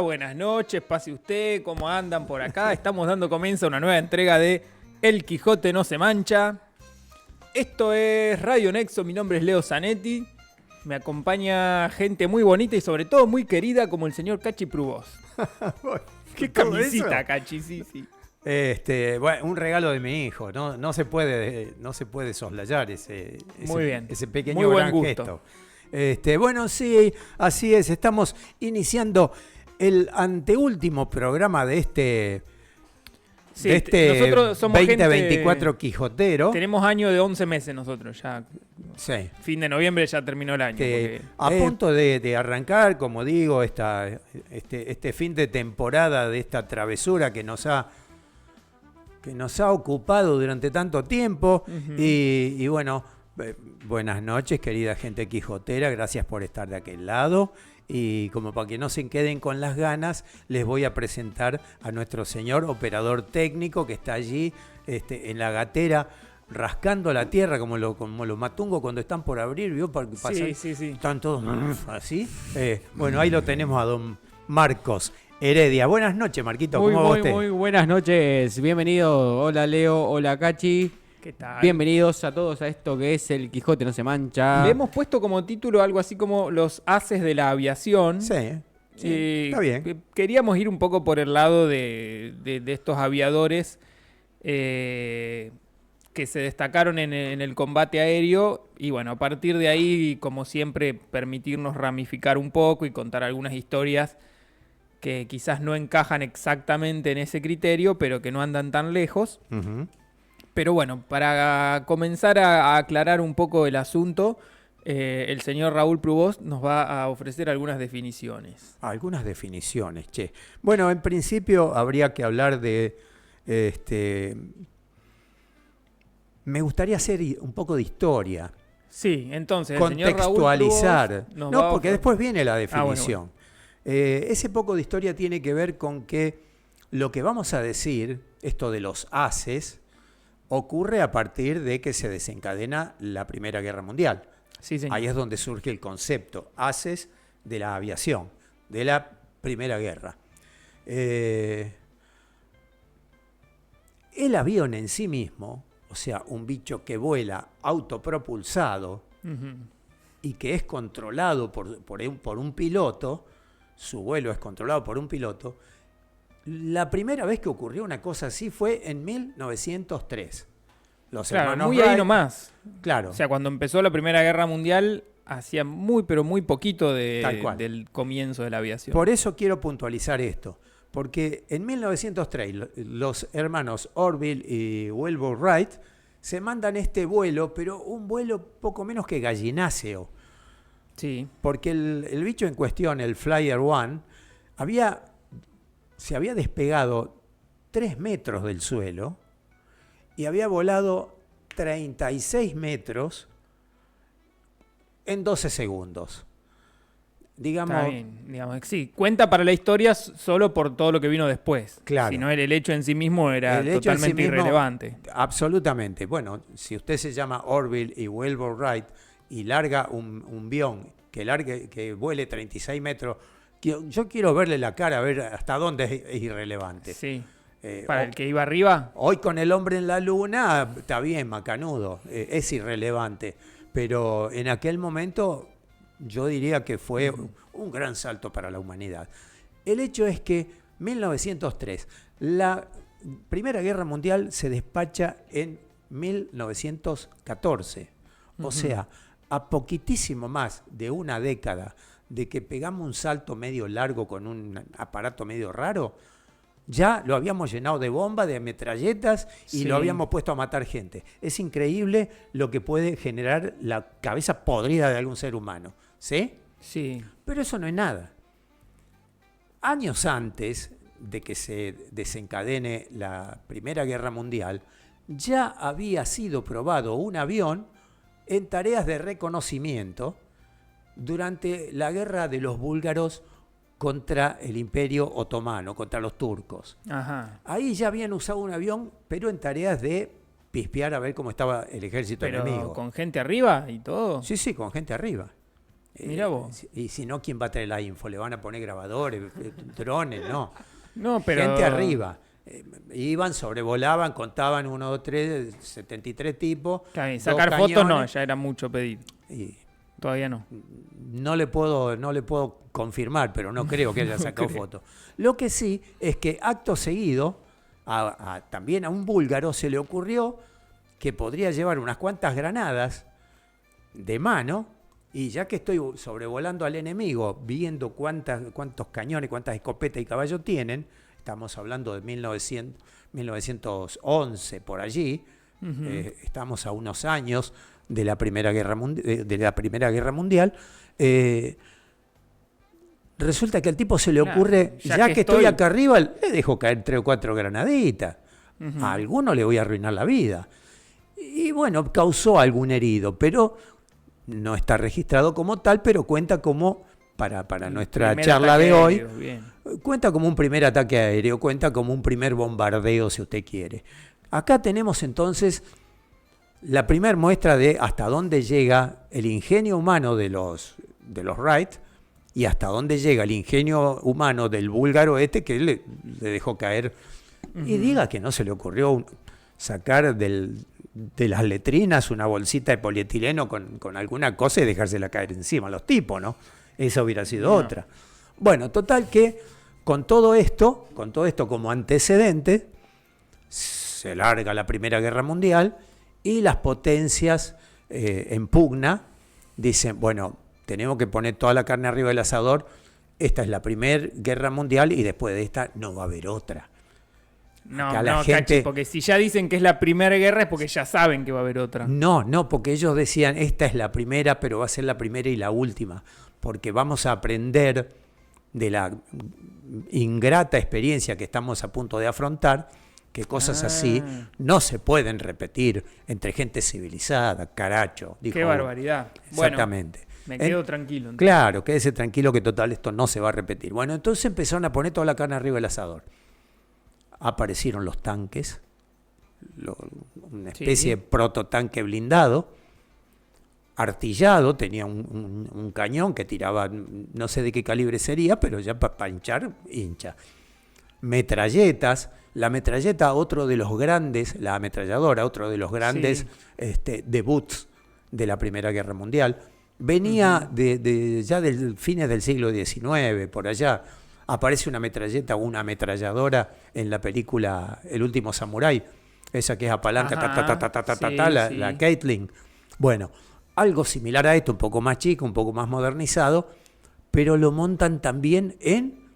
Buenas noches, pase usted, ¿cómo andan por acá? Estamos dando comienzo a una nueva entrega de El Quijote no se mancha. Esto es Radio Nexo, mi nombre es Leo Zanetti. Me acompaña gente muy bonita y sobre todo muy querida como el señor Cachi Prubós. Qué camisita, Cachi, sí. Bueno, un regalo de mi hijo, no se puede soslayar ese pequeño muy buen gran gusto. gesto. Bueno, sí, así es. Estamos iniciando el anteúltimo programa de este nosotros somos 2024 Quijotero. Tenemos año de 11 meses nosotros ya. Sí. Fin de noviembre ya terminó el año. A punto de arrancar, como digo, este fin de temporada de esta travesura que nos ha ocupado durante tanto tiempo. Uh-huh. Y bueno, buenas noches, querida gente quijotera, gracias por estar de aquel lado. Y como para que no se queden con las ganas, les voy a presentar a nuestro señor operador técnico que está allí en la gatera, rascando la tierra como los matungos cuando están por abrir, ¿vio? Para pasar, sí. Están todos así. Bueno, ahí lo tenemos a don Marcos Heredia. Buenas noches, Marquito, ¿cómo va usted? Muy buenas noches, bienvenido. Hola Leo, hola Cachi. ¿Qué tal? Bienvenidos a todos a esto que es El Quijote no se mancha. Le hemos puesto como título algo así como Los Haces de la Aviación. Sí, está bien. Queríamos ir un poco por el lado de estos aviadores que se destacaron en el combate aéreo y bueno, a partir de ahí, como siempre, permitirnos ramificar un poco y contar algunas historias que quizás no encajan exactamente en ese criterio, pero que no andan tan lejos. Uh-huh. Pero bueno, para comenzar a aclarar un poco el asunto, el señor Raúl Prubós nos va a ofrecer algunas definiciones. Algunas definiciones, che. Bueno, en principio habría que hablar de... Me gustaría hacer un poco de historia. Sí, entonces contextualizar. El señor Raúl Prubós Porque después viene la definición. Bueno. Ese poco de historia tiene que ver con que lo que vamos a decir, esto de los haces, ocurre a partir de que se desencadena la Primera Guerra Mundial. Sí, señor. Ahí es donde surge el concepto, haces de la aviación, de la Primera Guerra. El avión en sí mismo, o sea, un bicho que vuela autopropulsado uh-huh. y que es controlado por un piloto, su vuelo es controlado por un piloto. La primera vez que ocurrió una cosa así fue en 1903. Los hermanos muy Wright, ahí nomás. Claro. O sea, cuando empezó la Primera Guerra Mundial, hacía pero muy poquito del comienzo de la aviación. Por eso quiero puntualizar esto. Porque en 1903 los hermanos Orville y Wilbur Wright se mandan este vuelo, pero un vuelo poco menos que gallináceo. Sí. Porque el bicho en cuestión, el Flyer One, se había despegado 3 metros del suelo y había volado 36 metros en 12 segundos. Está bien, digamos, sí, cuenta para la historia solo por todo lo que vino después. Claro. Si no, el hecho en sí mismo era totalmente irrelevante. Absolutamente. Bueno, si usted se llama Orville y Wilbur Wright y larga un avión que vuele 36 metros, yo quiero verle la cara, a ver hasta dónde es irrelevante. Sí. Para el que iba arriba. Hoy con el hombre en la luna, está bien, macanudo, es irrelevante. Pero en aquel momento yo diría que fue un gran salto para la humanidad. El hecho es que 1903, la Primera Guerra Mundial se despacha en 1914. Uh-huh. O sea, a poquitísimo más de una década de que pegamos un salto medio largo con un aparato medio raro, ya lo habíamos llenado de bombas, de metralletas y lo habíamos puesto a matar gente. Es increíble lo que puede generar la cabeza podrida de algún ser humano. ¿Sí? Sí. Pero eso no es nada. Años antes de que se desencadene la Primera Guerra Mundial, ya había sido probado un avión en tareas de reconocimiento durante la guerra de los búlgaros contra el Imperio Otomano, contra los turcos. Ajá. Ahí ya habían usado un avión, pero en tareas de pispear a ver cómo estaba el ejército enemigo. ¿Con gente arriba y todo? Sí, con gente arriba. Mirá vos. Y si no, ¿quién va a traer la info? ¿Le van a poner grabadores, drones? No. No, pero... Gente arriba. Iban, sobrevolaban, contaban 1, 2, 3, 73 tipos. Claro, y 2 sacar fotos no, cañones, ya era mucho pedir. y Todavía no. no le puedo confirmar, pero no creo que haya sacado fotos. Lo que sí es que acto seguido, también a un búlgaro se le ocurrió que podría llevar unas cuantas granadas de mano, y ya que estoy sobrevolando al enemigo, viendo cuántos cañones, cuántas escopetas y caballos tienen, estamos hablando de 1911 por allí, estamos a unos años de la Primera Guerra Mundial, resulta que al tipo se le ocurre, ya que estoy acá arriba, le dejo caer 3 o 4 granaditas. A alguno le voy a arruinar la vida. Y bueno, causó algún herido, pero no está registrado como tal, pero cuenta como, para nuestra charla de hoy, cuenta como un primer ataque aéreo, cuenta como un primer bombardeo, si usted quiere. Acá tenemos entonces la primera muestra de hasta dónde llega el ingenio humano de los Wright y hasta dónde llega el ingenio humano del búlgaro que le dejó caer. Y diga que no se le ocurrió sacar de las letrinas una bolsita de polietileno con alguna cosa y dejársela caer encima a los tipos, ¿no? Esa hubiera sido otra. Bueno, total que con todo esto como antecedente, se larga la Primera Guerra Mundial y las potencias en pugna dicen, bueno, tenemos que poner toda la carne arriba del asador, esta es la Primera Guerra Mundial y después de esta no va a haber otra. No, Cachi, porque si ya dicen que es la primera guerra es porque ya saben que va a haber otra. No, porque ellos decían, esta es la primera, pero va a ser la primera y la última, porque vamos a aprender de la ingrata experiencia que estamos a punto de afrontar, que cosas así no se pueden repetir entre gente civilizada, caracho. Dijo, qué barbaridad. Exactamente. Bueno, me quedo tranquilo. Entonces. Claro, quédese tranquilo que total esto no se va a repetir. Bueno, entonces empezaron a poner toda la carne arriba del asador. Aparecieron los tanques, una especie de prototanque blindado, artillado, tenía un cañón que tiraba, no sé de qué calibre sería, pero ya para hinchar, hincha. Metralletas, la ametralladora, otro de los grandes debuts de la Primera Guerra Mundial. Venía ya del fines del siglo XIX, por allá. Aparece una metralleta o una ametralladora en la película El Último Samurái, esa que es a palanca, la Gatling. Bueno, algo similar a esto, un poco más chico, un poco más modernizado, pero lo montan también en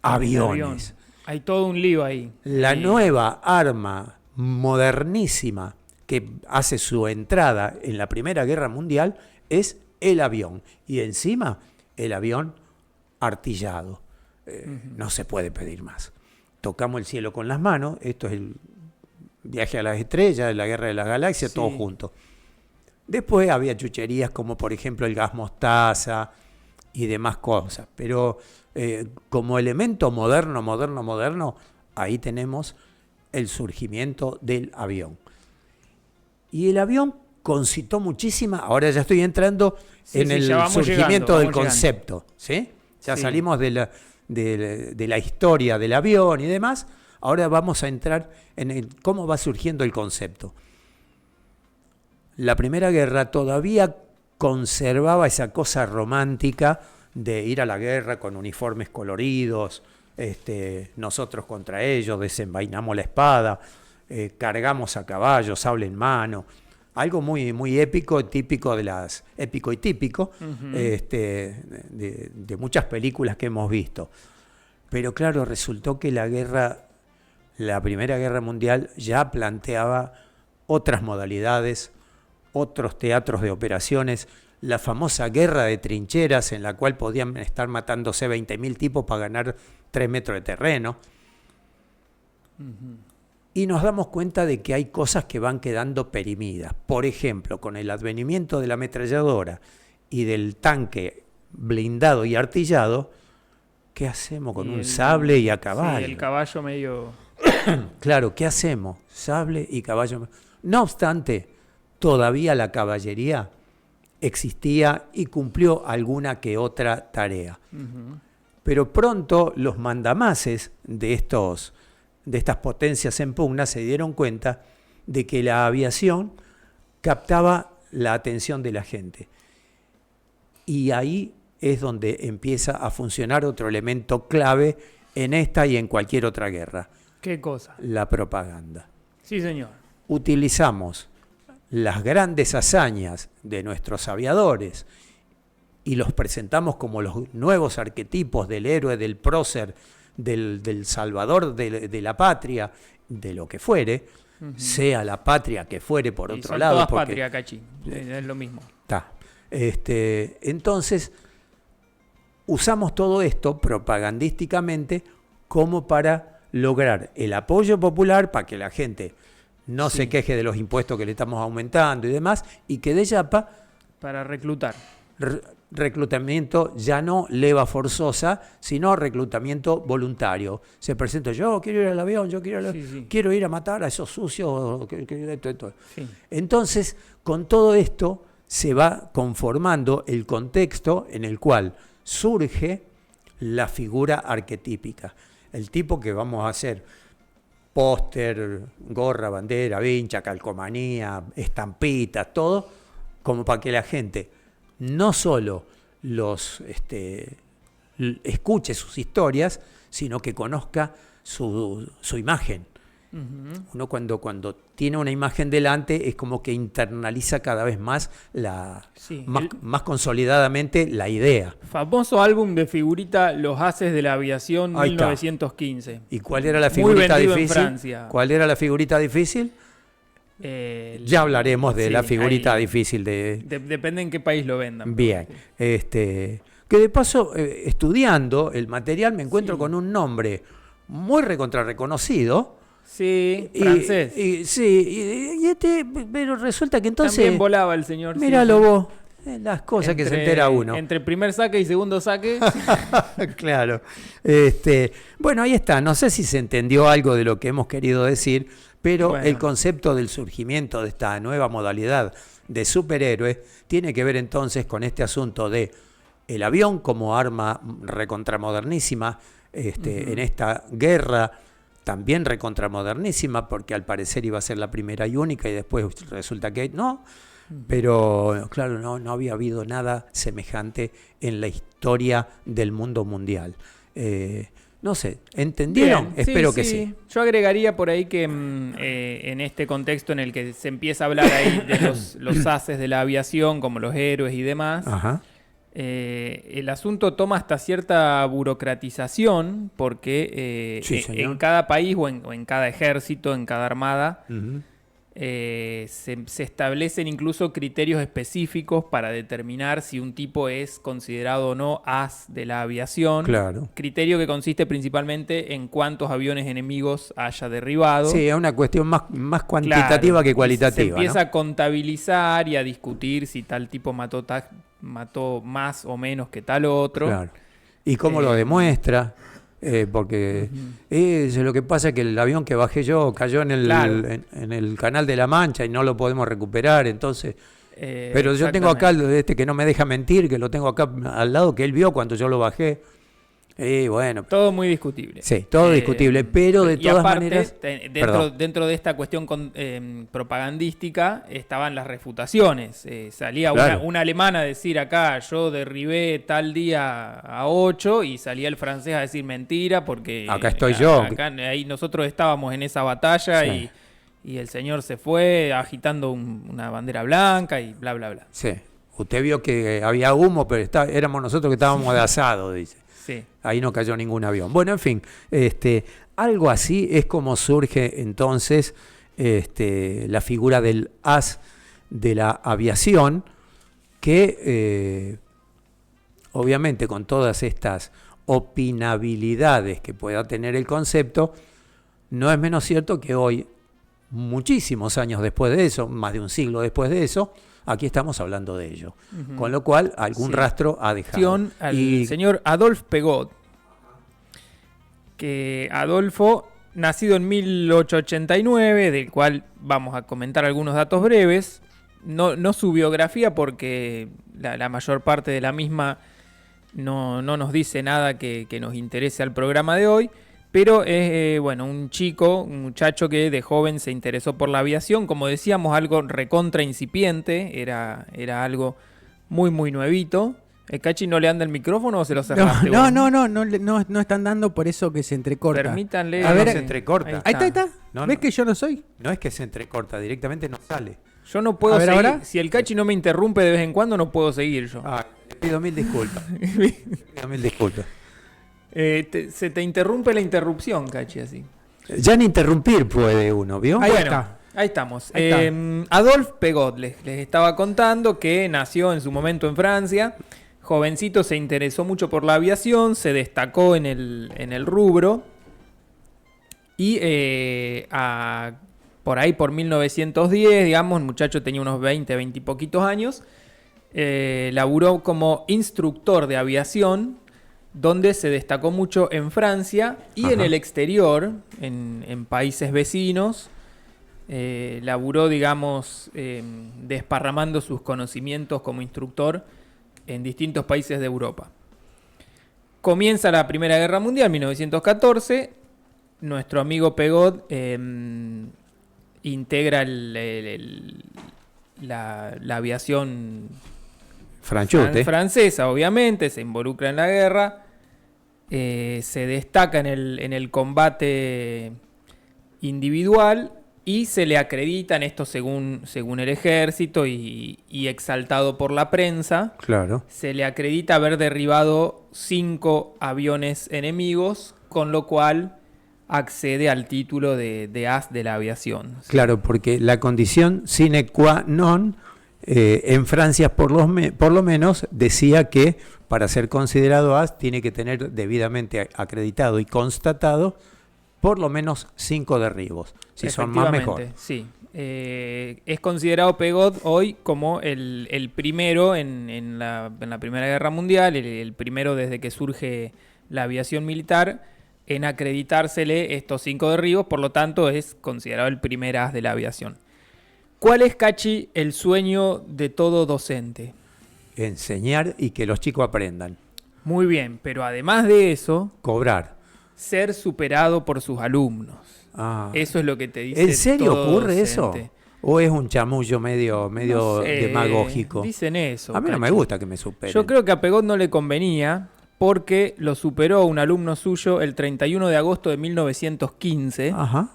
aviones. Hay todo un lío ahí. La nueva arma modernísima que hace su entrada en la Primera Guerra Mundial es el avión. Y encima, el avión artillado. No se puede pedir más. Tocamos el cielo con las manos, esto es el viaje a las estrellas, la guerra de las galaxias, todo junto. Después había chucherías como por ejemplo el gas mostaza y demás cosas, pero como elemento moderno, ahí tenemos el surgimiento del avión. Y el avión concitó muchísima, ahora ya estoy entrando en el surgimiento del concepto, ¿sí? Ya salimos de la historia del avión y demás, ahora vamos a entrar en cómo va surgiendo el concepto. La Primera Guerra todavía conservaba esa cosa romántica de ir a la guerra con uniformes coloridos, nosotros contra ellos, desenvainamos la espada, cargamos a caballo, sable en mano, algo muy, muy épico y típico de muchas películas que hemos visto. Pero claro, resultó que la Primera Guerra Mundial ya planteaba otras modalidades, otros teatros de operaciones, la famosa guerra de trincheras en la cual podían estar matándose 20.000 tipos para ganar 3 metros de terreno. Y nos damos cuenta de que hay cosas que van quedando perimidas. Por ejemplo, con el advenimiento de la ametralladora y del tanque blindado y artillado, ¿qué hacemos con un sable y a caballo? Sí, el caballo medio... Claro, ¿qué hacemos? Sable y caballo. No obstante, todavía la caballería existía y cumplió alguna que otra tarea. Pero pronto los mandamases de estas potencias en pugna se dieron cuenta de que la aviación captaba la atención de la gente. Y ahí es donde empieza a funcionar otro elemento clave en esta y en cualquier otra guerra. ¿Qué cosa? La propaganda. Sí, señor. Utilizamos las grandes hazañas de nuestros aviadores y los presentamos como los nuevos arquetipos del héroe, del prócer, del salvador de la patria, de lo que fuere, sea la patria que fuere por Y otro son lado. todas Porque, patria, Cachi. Es lo mismo. Entonces, usamos todo esto propagandísticamente como para lograr el apoyo popular para que la gente no se queje de los impuestos que le estamos aumentando y demás, y que de Yapa Para reclutar. reclutamiento ya no leva forzosa, sino reclutamiento voluntario. Se presenta, yo quiero ir al avión, yo quiero ir a matar a esos sucios. Sí. Entonces, con todo esto se va conformando el contexto en el cual surge la figura arquetípica. El tipo que vamos a hacer póster, gorra, bandera, vincha, calcomanía, estampitas, todo, como para que la gente no solo escuche sus historias, sino que conozca su imagen. Uno cuando tiene una imagen delante es como que internaliza cada vez más más consolidadamente la idea. Famoso álbum de figurita Los Haces de la Aviación Ahí está. 1915. ¿Y cuál era la Muy figurita vendido en difícil? Francia. ¿Cuál era la figurita difícil? Ya hablaremos de sí, la figurita ahí difícil depende en qué país lo vendan. Bien. Que de paso, estudiando el material, me encuentro con un nombre muy reconocido. Sí, francés. Pero resulta que entonces... También volaba el señor. Míralo vos, las cosas que se entera uno. Entre primer saque y segundo saque. Claro. Bueno, ahí está. No sé si se entendió algo de lo que hemos querido decir, pero Bueno. el concepto del surgimiento de esta nueva modalidad de superhéroe tiene que ver entonces con este asunto de el avión como arma recontramodernísima en esta guerra también recontramodernísima, porque al parecer iba a ser la primera y única y después resulta que no. Pero claro, no había habido nada semejante en la historia del mundo mundial. No sé, ¿entendieron? Bien, Espero que sí. Yo agregaría por ahí que en este contexto en el que se empieza a hablar ahí de los haces de la aviación, como los héroes y demás, Ajá. El asunto toma hasta cierta burocratización, porque Sí, señor. en cada país o en cada ejército, en cada armada, Ujú. se establecen incluso criterios específicos para determinar si un tipo es considerado o no as de la aviación. Claro. Criterio que consiste principalmente en cuántos aviones enemigos haya derribado. Sí, es una cuestión más cuantitativa Claro, que y cualitativa. se empieza ¿no? a contabilizar y a discutir si tal tipo mató más o menos que tal otro. Claro. ¿Y cómo lo demuestra? Porque lo que pasa es que el avión que bajé yo cayó en el Canal de la Mancha y no lo podemos recuperar, entonces... pero yo tengo acá que no me deja mentir, que lo tengo acá al lado, que él vio cuando yo lo bajé. Bueno, Todo muy discutible. sí, todo discutible, pero de y todas aparte, maneras... dentro de esta cuestión propagandística estaban las refutaciones. Salía Claro. una alemana a decir acá, yo derribé tal día a 8, y salía el francés a decir mentira, porque Acá estoy yo. acá, ahí nosotros estábamos en esa batalla Sí. y el señor se fue agitando una bandera blanca y bla, bla, bla. Sí, usted vio que había humo, pero éramos nosotros que estábamos de asado, dice. Sí. Ahí no cayó ningún avión. Bueno, en fin, algo así es como surge entonces la figura del as de la aviación, que obviamente con todas estas opinabilidades que pueda tener el concepto, no es menos cierto que hoy, muchísimos años después de eso, más de un siglo después de eso, aquí estamos hablando de ello. Con lo cual, algún rastro ha dejado. Al señor Adolphe Pegot, que Adolfo, nacido en 1889, del cual vamos a comentar algunos datos breves, no su biografía, porque la mayor parte de la misma no nos dice nada que nos interese al programa de hoy, pero es un muchacho que de joven se interesó por la aviación, como decíamos, algo recontra incipiente, era algo muy muy nuevito. ¿El Cachi no le anda el micrófono o se lo cerraste? No están dando, por eso que se entrecorta. Permítanle. A ver, se entrecorta. Ahí está. No, ¿Ves no. que yo no soy? No es que se entrecorta, directamente no sale. Yo no puedo A ver, seguir. ¿ahora? Si el Cachi no me interrumpe de vez en cuando, no puedo seguir yo. Te pido mil disculpas. Pido mil disculpas. Se te interrumpe la interrupción, Cachi, así. Ya ni interrumpir puede uno, ¿vio? Ahí Bueno, está. ahí estamos. Ahí está. Adolphe Pégot, les estaba contando que nació en su momento en Francia. Jovencito, se interesó mucho por la aviación, se destacó en el rubro. Y por ahí, por 1910, digamos, el muchacho tenía unos 20 y poquitos años. Laburó como instructor de aviación, donde se destacó mucho en Francia y en el exterior, en países vecinos. Laburó, digamos, desparramando sus conocimientos como instructor en distintos países de Europa. Comienza la Primera Guerra Mundial, 1914. Nuestro amigo Pégot integra la aviación francesa, obviamente, se involucra en la guerra, se destaca en el combate individual y se le acreditan esto según el ejército y exaltado por la prensa. Claro. Se le acredita haber derribado 5 aviones enemigos, con lo cual accede al título de as de la aviación. Claro, porque la condición sine qua non en Francia por lo menos decía que para ser considerado as tiene que tener debidamente acreditado y constatado por lo menos 5 derribos. Si son más, mejor. Sí. Es considerado Pégot hoy como el primero en la Primera Guerra Mundial, el primero desde que surge la aviación militar en acreditársele estos 5 derribos, por lo tanto es considerado el primer as de la aviación. ¿Cuál es, Cachi, el sueño de todo docente? Enseñar y que los chicos aprendan. Muy bien, pero además de eso, Cobrar. ser superado por sus alumnos. Eso es lo que te dice. ¿En serio todo ocurre docente. eso? ¿O es un chamullo medio No sé, demagógico? Dicen eso. A mí no me Cachi. gusta que me superen. Yo creo que a Pégot no le convenía, porque lo superó un alumno suyo el 31 de agosto de 1915, Ajá.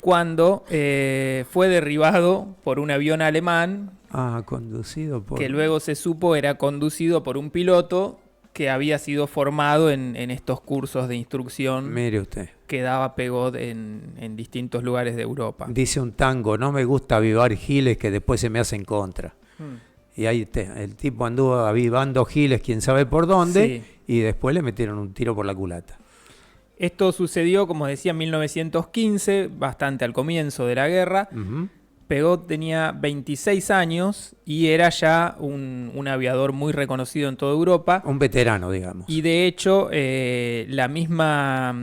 cuando fue derribado por un avión alemán, Conducido por... que luego se supo era conducido por un piloto que había sido formado en estos cursos de instrucción Mire usted. que daba Pégot en distintos lugares de Europa. Dice un tango, no me gusta avivar giles que después se me hacen contra. Y ahí el tipo anduvo avivando giles quién sabe por dónde, Sí. y después le metieron un tiro por la culata. Esto sucedió, como decía, en 1915, bastante al comienzo de la guerra. Ujú. Pégot tenía 26 años y era ya un aviador muy reconocido en toda Europa. Un veterano, digamos. Y de hecho, la misma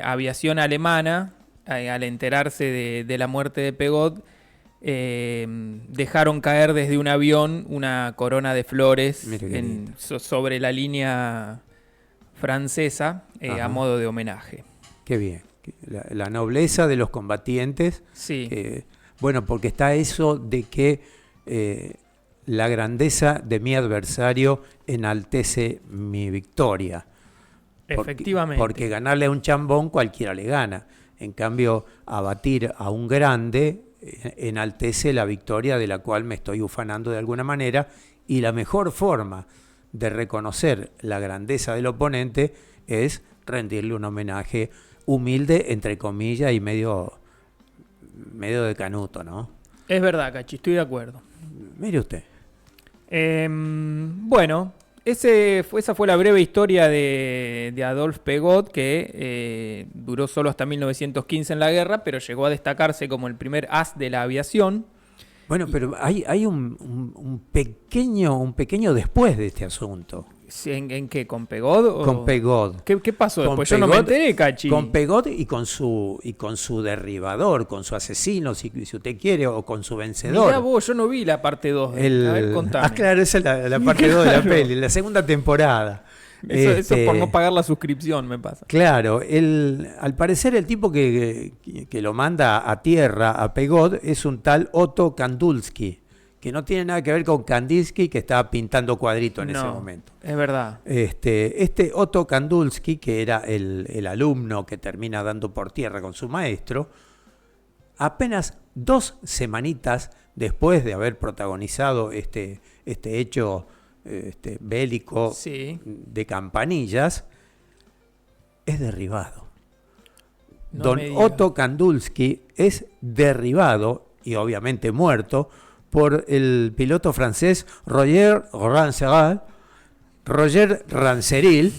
aviación alemana, al enterarse de la muerte de Pégot, dejaron caer desde un avión una corona de flores Mire qué lindo. sobre la línea francesa Ajá. a modo de homenaje. Qué bien. La nobleza de los combatientes. Sí. Bueno, porque está eso de que la grandeza de mi adversario enaltece mi victoria. Efectivamente. Porque ganarle a un chambón cualquiera le gana. En cambio, abatir a un grande enaltece la victoria de la cual me estoy ufanando de alguna manera, y la mejor forma de reconocer la grandeza del oponente es rendirle un homenaje humilde, entre comillas, y medio de canuto, ¿no? Es verdad, Cachi, estoy de acuerdo. Mire usted. Bueno, esa fue la breve historia de Adolphe Pégot, que duró solo hasta 1915 en la guerra, pero llegó a destacarse como el primer as de la aviación. Bueno, pero hay un pequeño después de este asunto. ¿En qué? ¿Con Pegod? Con Pegod. ¿Qué pasó Con después? Yo no me enteré, Cachi. Con Pegod y con su derribador, con su asesino, si usted quiere, o con su vencedor. Mirá vos, yo no vi la parte 2. A ver, contame. Claro, esa es la parte 2 de la peli, la segunda temporada. Eso por no pagar la suscripción me pasa. Claro, al parecer el tipo que lo manda a tierra, a Pegod, es un tal Otto Kandulski, que no tiene nada que ver con Kandinsky, que estaba pintando cuadritos en ese momento. Es verdad. Este Otto Kandulski, que era el alumno que termina dando por tierra con su maestro, apenas 2 semanitas después de haber protagonizado este hecho bélico de Campanillas, es derribado. Don Otto Kandulski es derribado y obviamente muerto por el piloto francés Roger Ranceril.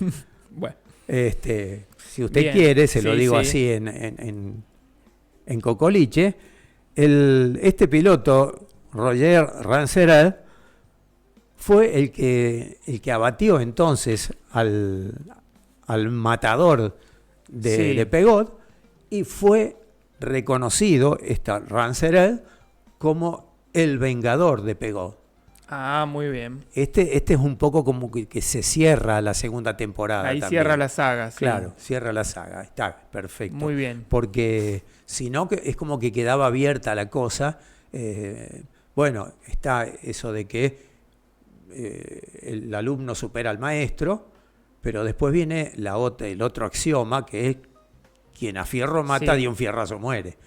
Bueno. Si usted quiere, se lo digo así en cocoliche. Este piloto, Roger Ranceril, fue el que abatió entonces al matador de Pegod, y fue reconocido Ranceril como el vengador de Pegod. Ah, muy bien. Este es un poco como que se cierra la segunda temporada. Ahí también. cierra la saga, sí. Claro, cierra la saga. Está perfecto. Muy bien. Porque si no, es como que quedaba abierta la cosa. Bueno, está eso de que el alumno supera al maestro, pero después viene el otro axioma, que es quien a fierro mata, de un fierrazo muere.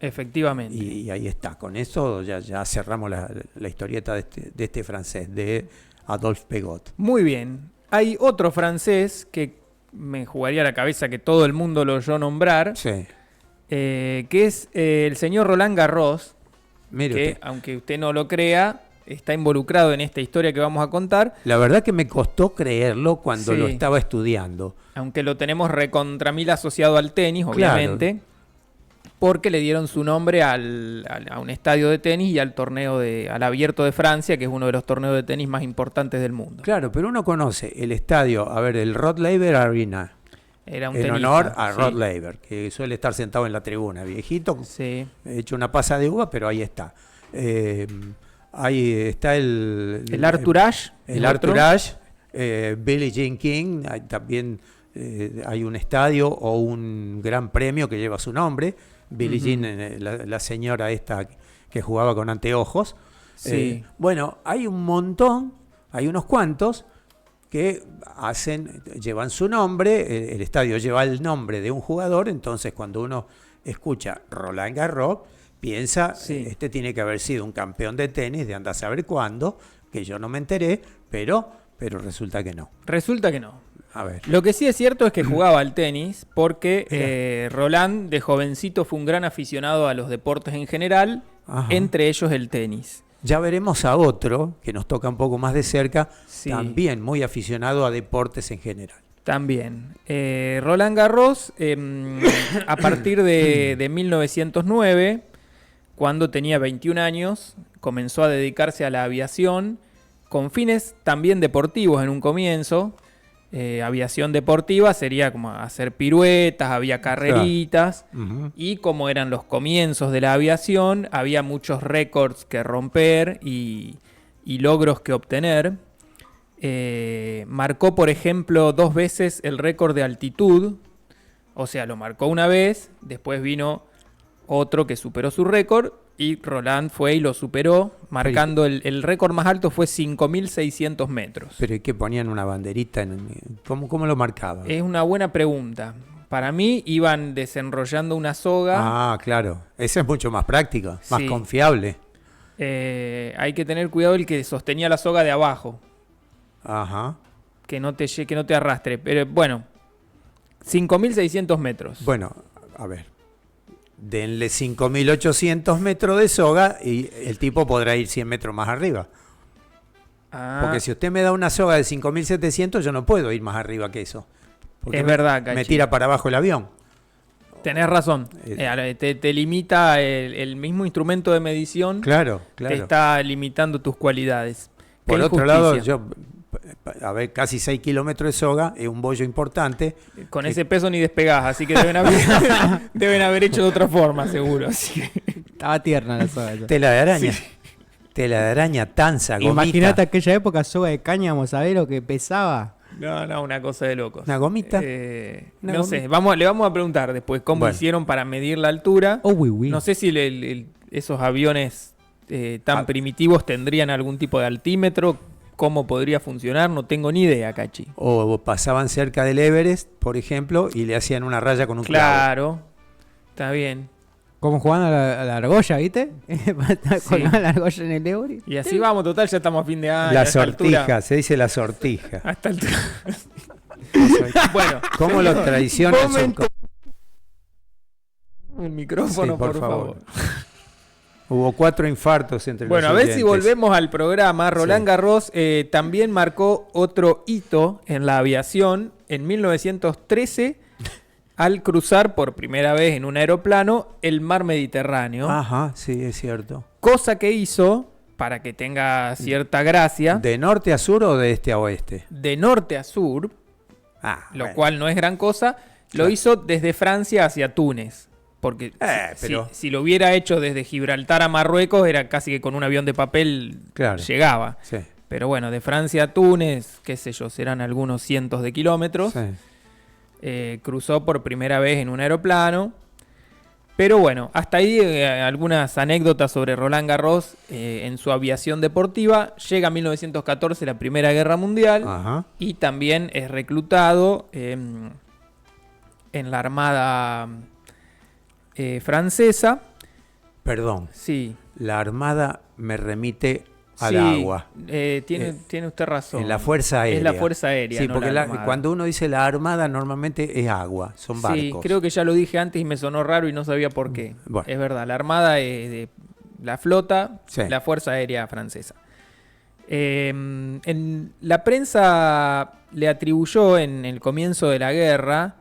Efectivamente. Y ahí está. Con eso ya cerramos la historieta de este francés, de Adolphe Pegod. Muy bien. Hay otro francés que me jugaría a la cabeza que todo el mundo lo oyó nombrar, que es el señor Roland Garros, que aunque usted no lo crea, está involucrado en esta historia que vamos a contar. La verdad que me costó creerlo cuando lo estaba estudiando. Aunque lo tenemos recontra mil asociado al tenis, obviamente. Claro. Porque le dieron su nombre a un estadio de tenis y al Abierto de Francia, que es uno de los torneos de tenis más importantes del mundo. Claro, pero uno conoce el estadio, el Rod Laver Arena. Era un en tenista, honor a Rod Laver, que suele estar sentado en la tribuna, viejito, hecho una pasa de uva, pero ahí está. Ahí está el Arthur Ashe. El Arthur Ashe, Billie Jean King, también hay un estadio o un gran premio que lleva su nombre. Billie Jean, la señora esta que jugaba con anteojos. Bueno, hay un montón, hay unos cuantos que llevan su nombre, el estadio lleva el nombre de un jugador, entonces cuando uno escucha Roland Garros, piensa, este tiene que haber sido un campeón de tenis de anda a saber cuándo, que yo no me enteré, pero resulta que no. Resulta que no. A ver. Lo que sí es cierto es que jugaba al tenis porque Roland de jovencito fue un gran aficionado a los deportes en general, entre ellos el tenis. Ya veremos a otro que nos toca un poco más de cerca, también muy aficionado a deportes en general. También. Roland Garros, a partir de 1909, cuando tenía 21 años, comenzó a dedicarse a la aviación con fines también deportivos en un comienzo. Aviación deportiva sería como hacer piruetas, había carreritas, y como eran los comienzos de la aviación, había muchos récords que romper y logros que obtener. Marcó, por ejemplo, 2 veces el récord de altitud, o sea, lo marcó una vez, después vino otro que superó su récord, y Roland fue y lo superó, marcando el récord más alto fue 5.600 metros. ¿Pero y qué ponían una banderita? ¿Cómo lo marcaban? Es una buena pregunta. Para mí iban desenrollando una soga. Ah, claro. Esa es mucho más práctica, más confiable. Hay que tener cuidado el que sostenía la soga de abajo. Ajá. Que no te arrastre. Pero bueno, 5.600 metros. Bueno, a ver. Denle 5.800 metros de soga y el tipo podrá ir 100 metros más arriba. Porque si usted me da una soga de 5.700, yo no puedo ir más arriba que eso. Porque es verdad, Cachi. Me tira para abajo el avión. Tenés razón. Te limita el mismo instrumento de medición. Claro. Te está limitando tus cualidades. Por otro lado, yo a ver, casi 6 kilómetros de soga, es un bollo importante. Con ese peso ni despegás, así que deben haber hecho de otra forma, seguro. Así que... Estaba tierna la soga. Tela de araña. Sí. Tela de araña, tanza, gomita. Imagínate aquella época, soga de cáñamo, ¿sabés lo que pesaba? No, una cosa de locos. ¿Una gomita? No sé, le vamos a preguntar después cómo hicieron para medir la altura. No sé si esos aviones tan primitivos tendrían algún tipo de altímetro, cómo podría funcionar, no tengo ni idea, Cachi. O pasaban cerca del Everest, por ejemplo, y le hacían una raya con un clavo. Claro, está bien. Como jugando a la argolla, ¿viste? Colgando la argolla en el Everest. Y así vamos, total, ya estamos a fin de año. La sortija, se dice la sortija. Hasta altura. Bueno, ¿cómo los traicionan? El micrófono, sí, por favor. Hubo 4 infartos entre los Bueno, a ver si volvemos al programa. Roland Garros también marcó otro hito en la aviación en 1913 al cruzar por primera vez en un aeroplano el mar Mediterráneo. Ajá, sí, es cierto. Cosa que hizo, para que tenga cierta gracia... ¿De norte a sur o de este a oeste? De norte a sur, lo cual no es gran cosa, lo hizo desde Francia hacia Túnez. Porque si lo hubiera hecho desde Gibraltar a Marruecos, era casi que con un avión de papel llegaba. Sí. Pero bueno, de Francia a Túnez, qué sé yo, serán algunos cientos de kilómetros. Sí. Cruzó por primera vez en un aeroplano. Pero bueno, hasta ahí algunas anécdotas sobre Roland Garros en su aviación deportiva. Llega 1914, la Primera Guerra Mundial. Ajá. Y también es reclutado en la Armada francesa. Perdón. Sí. La Armada me remite al agua. Tiene usted razón. En la Fuerza Aérea. Es la Fuerza Aérea. Sí, no, porque cuando uno dice la Armada normalmente es agua, son barcos. Sí, creo que ya lo dije antes y me sonó raro y no sabía por qué. Bueno. Es verdad, la Armada es de la flota, la Fuerza Aérea francesa. En la prensa le atribuyó en el comienzo de la guerra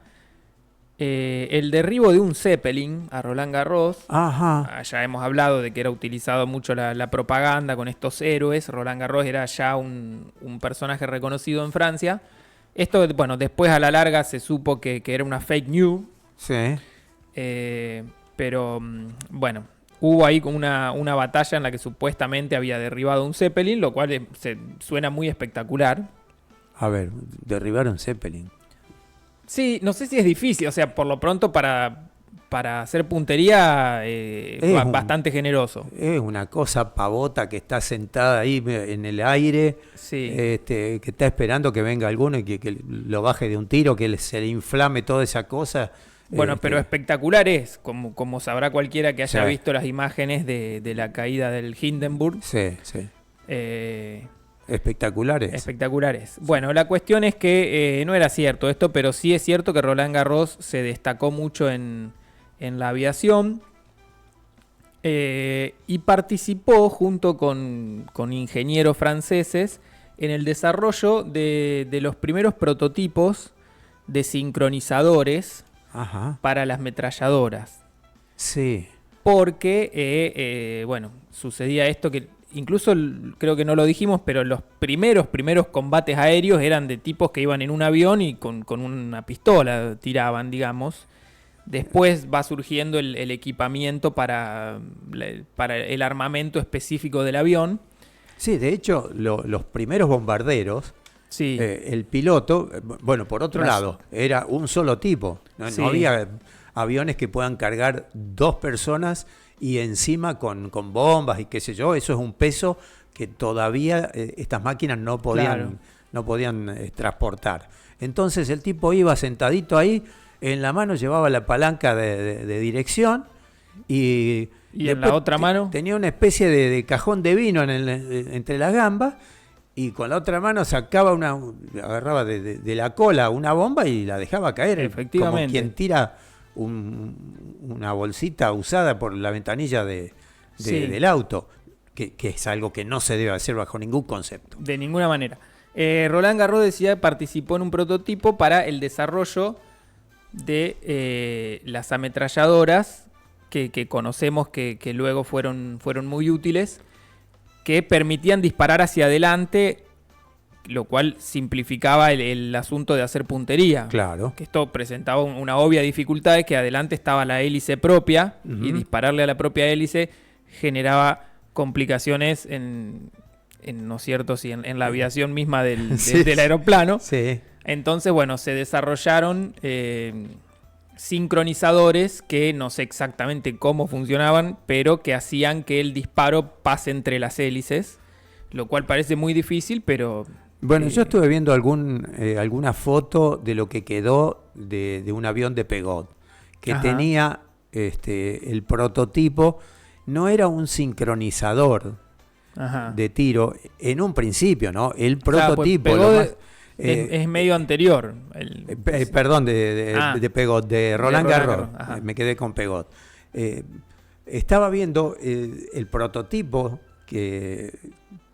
el derribo de un Zeppelin a Roland Garros. Ajá. Ya hemos hablado de que era utilizado mucho la propaganda con estos héroes. Roland Garros era ya un personaje reconocido en Francia. Esto, bueno, después a la larga se supo que era una fake news. Sí. Pero, bueno, hubo ahí una batalla en la que supuestamente había derribado un Zeppelin, lo cual suena muy espectacular. A ver, derribar un Zeppelin. Sí, no sé si es difícil, o sea, por lo pronto para hacer puntería bastante generoso. Es una cosa pavota que está sentada ahí en el aire, sí. Que está esperando que venga alguno y que lo baje de un tiro, que se le inflame toda esa cosa. Bueno, pero espectacular es, como sabrá cualquiera que haya visto las imágenes de la caída del Hindenburg. Sí, sí. Espectaculares. Sí. Bueno, la cuestión es que no era cierto esto, pero sí es cierto que Roland Garros se destacó mucho en la aviación y participó junto con ingenieros franceses en el desarrollo de los primeros prototipos de sincronizadores para las metralladoras. Sí. Porque, bueno, sucedía esto que... Incluso creo que no lo dijimos, pero los primeros combates aéreos eran de tipos que iban en un avión y con una pistola tiraban, digamos. Después va surgiendo el equipamiento para el armamento específico del avión. Sí, de hecho, los primeros bombarderos, sí. El piloto, bueno, por otro lado, era un solo tipo. No había aviones que puedan cargar 2 personas y encima con bombas y qué sé yo. Eso es un peso que todavía estas máquinas no podían transportar. Entonces el tipo iba sentadito ahí, en la mano llevaba la palanca de dirección y en la otra mano tenía una especie de cajón de vino entre las gambas, y con la otra mano agarraba de la cola una bomba y la dejaba caer. Efectivamente. Como quien tira una bolsita usada por la ventanilla del auto, que es algo que no se debe hacer bajo ningún concepto. De ninguna manera. Roland Garros decía participó en un prototipo para el desarrollo de las ametralladoras que conocemos que luego fueron muy útiles, que permitían disparar hacia adelante lo cual simplificaba el asunto de hacer puntería. Claro. Que esto presentaba una obvia dificultad, es que adelante estaba la hélice propia y dispararle a la propia hélice generaba complicaciones ¿no es cierto? Sí, en la aviación misma del aeroplano. Sí. Entonces, bueno, se desarrollaron sincronizadores que no sé exactamente cómo funcionaban, pero que hacían que el disparo pase entre las hélices, lo cual parece muy difícil, pero... Bueno, yo estuve viendo alguna foto de lo que quedó de un avión de Pegot, que Ajá. tenía el prototipo, no era un sincronizador Ajá. de tiro en un principio, ¿no? El Claro, pues prototipo... Pegot lo más- es medio anterior. perdón, de Pegot, de Roland Garros. Ajá. Me quedé con Pegot. Estaba viendo el prototipo que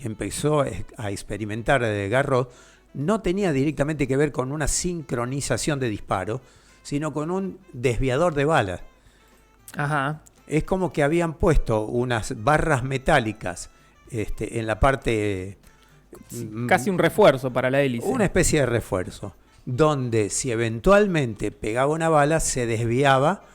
empezó a experimentar Garros, no tenía directamente que ver con una sincronización de disparo, sino con un desviador de balas. Ajá. Es como que habían puesto unas barras metálicas en la parte... Casi un refuerzo para la hélice. Una especie de refuerzo, donde si eventualmente pegaba una bala, se desviaba